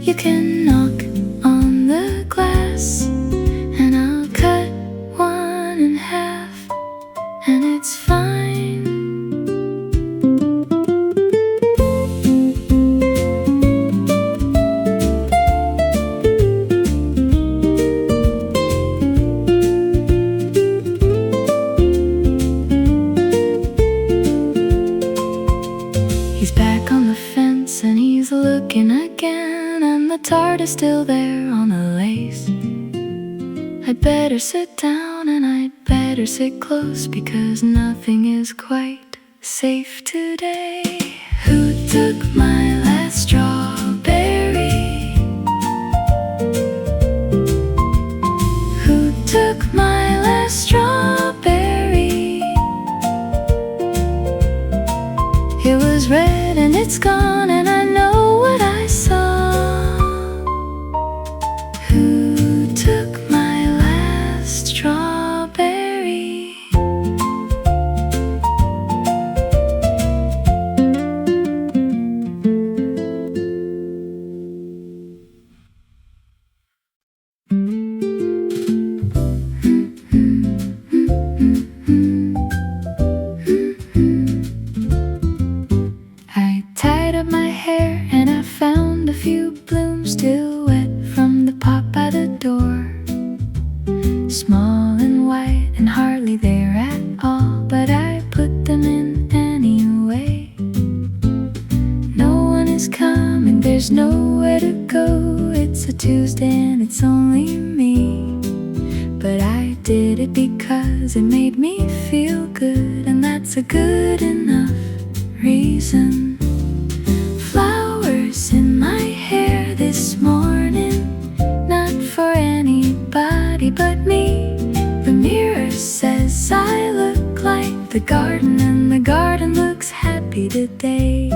you can knock on the glass, and I'll cut one in half, and it's fine. He's back on the fence and he's looking again, and the tart is still there on the lace. I'd better sit down and I'd better sit close, because nothing is quite safe today. Who took my last strawberry? Who took my last strawberry? It was red and it's gone, and I know what I saw. Who took my last strawberry? I tied up my hair and I found a few blooms still wet from the pot by the door. Small and white and hardly there at all, but I put them in anyway. No one is coming, there's nowhere to go. It's a Tuesday and it's only me, but I did it because it made me feel good, and that's a good enough reason. Flowers in my hair this morning, not for anybody but me. The mirror says I look like the garden, and the garden looks happy today.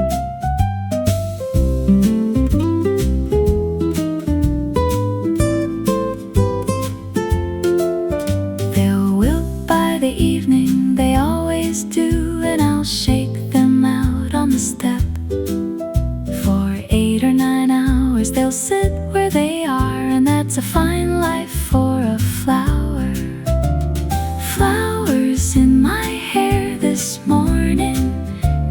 They'll wilt by the evening, they always do, and I'll shake them out on the step. For 8 or 9 hours they'll sit where they are, and that's a fine life for a flower. Flowers in my hair this morning,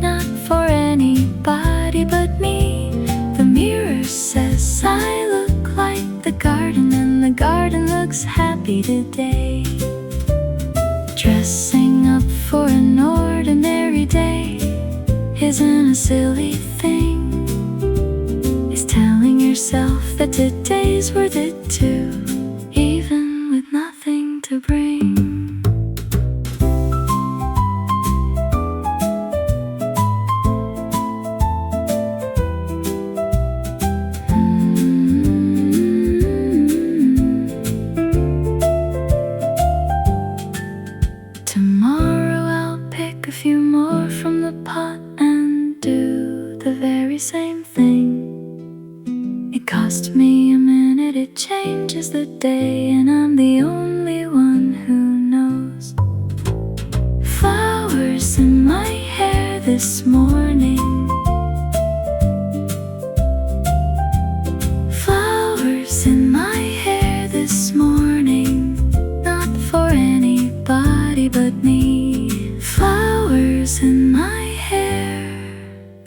not for anybody but me. The mirror says I look like the garden, and the garden looks happy today. Dressing up for an ordinary day isn't a silly thing. It's telling yourself that today's worth it too, even with nothing to bring. Tomorrow I'll pick a few more from the pot and do very same thing. It cost me a minute, it changes the day, and I'm the only one who knows. Flowers in my hair this morning. Flowers in my hair this morning. Not for anybody but me. Flowers in my hair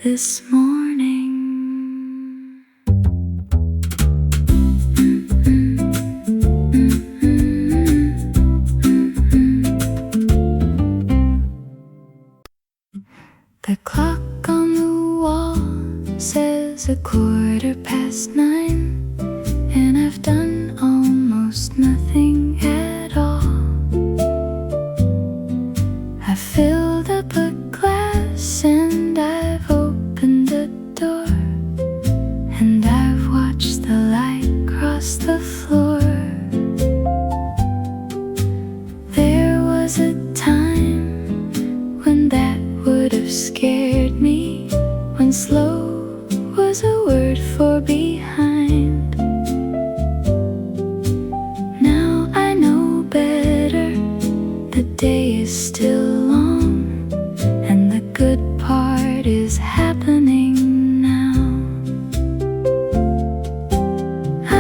this morning. The clock on the wall says 9:15, and I've done almost nothing at all. I've filled up a glass and I've opened a door, and I've watched the light cross the floor. There was a time when that would have scared me, when slow was a word for behind. Now I know better. The day is still long, and the good part is happening now. I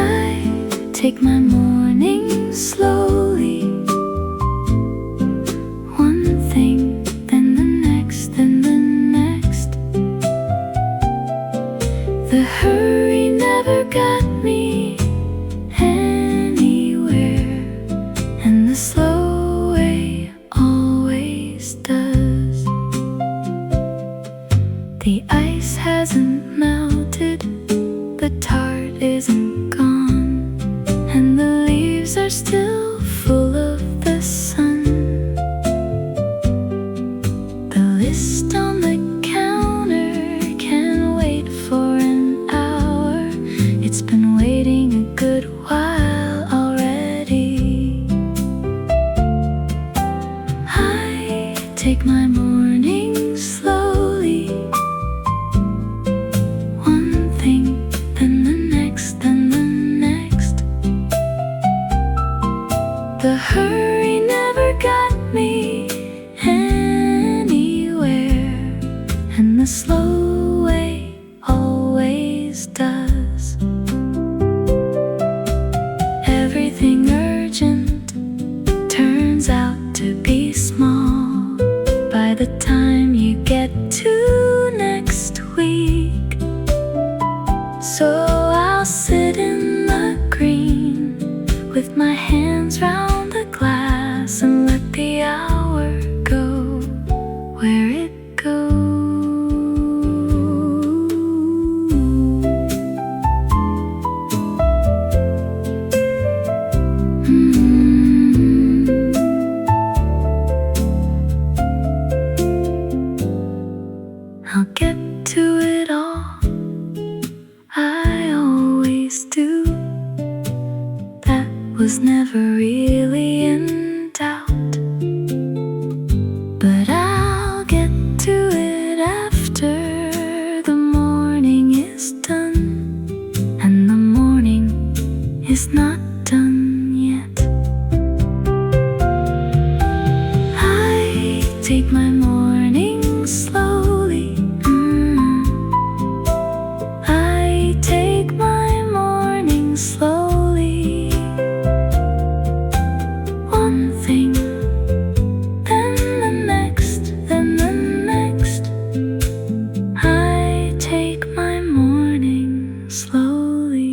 take my morning slowly. One thing, then the next, then the next. The hurry never got me anywhere, and the slow way always does. The ice hasn't melted, the tart isn't gone, and the leaves are still full of the sun. The list on the counter can wait for an hour. It's been waiting a good while already. I take my morning slowly. One thing, then the next, then the next. The hurry never got me anywhere, and the slow way always does. Everything urgent turns out to be small by the time you get to next week. So I'll sit in the green with my hands round the glass and let the hour go where it goes. I'll get to it all, I always do. That was never really in doubt, but I'll get to it after the morning is done, and the morning is not done yet. I take my morning slowly. I take my morning slowly. One thing, then the next, then the next. I take my morning slowly.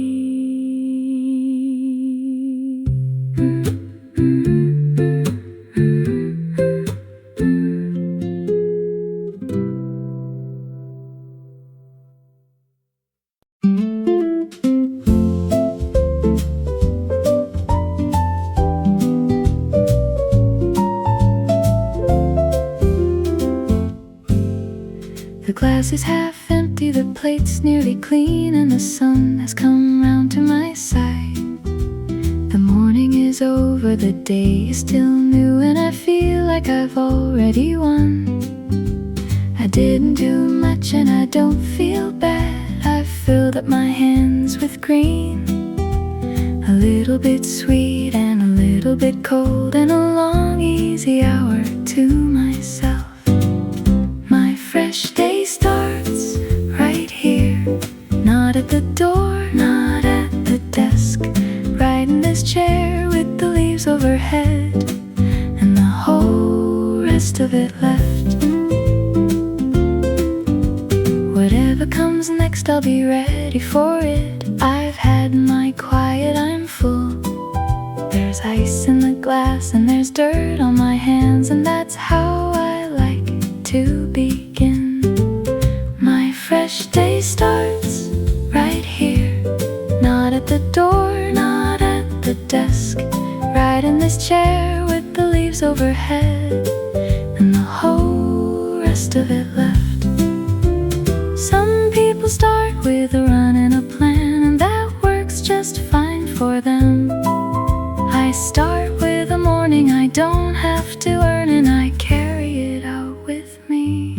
The glass is half empty, the plate's nearly clean, and the sun has come round to my side. The morning is over, the day is still new, and I feel like I've already won. I didn't do much and I don't feel bad. I've filled up my hands with green, a little bit sweet and a little bit cold, and a long easy hour to myself. My fresh day starts right here, not at the door, not at the desk, right in this chair with the leaves overhead and the whole rest of it left. Whatever comes next, I'll be ready for it. I've had my quiet, I'm full. There's ice in the glass and there's dirt on my hands, and that's how I like to begin. My fresh day starts right here, not at the door, not at the desk, right in this chair with the leaves overhead and the whole rest of it left. Some people start with a run and a plan, and that works just fine for them. I start with a morning I don't have to earn, and I carry it out with me.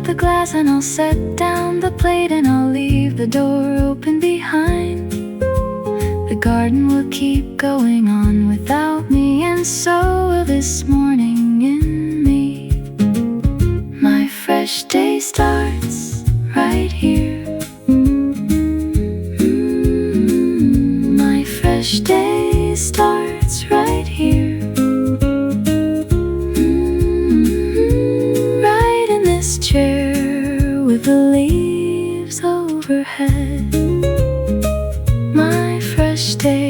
The glass and I'll set down the plate, and I'll leave the door open behind. The garden will keep going on without me, and so will this morning in me. My fresh day starts right here. My fresh day starts right here. Chair with the leaves overhead. My fresh day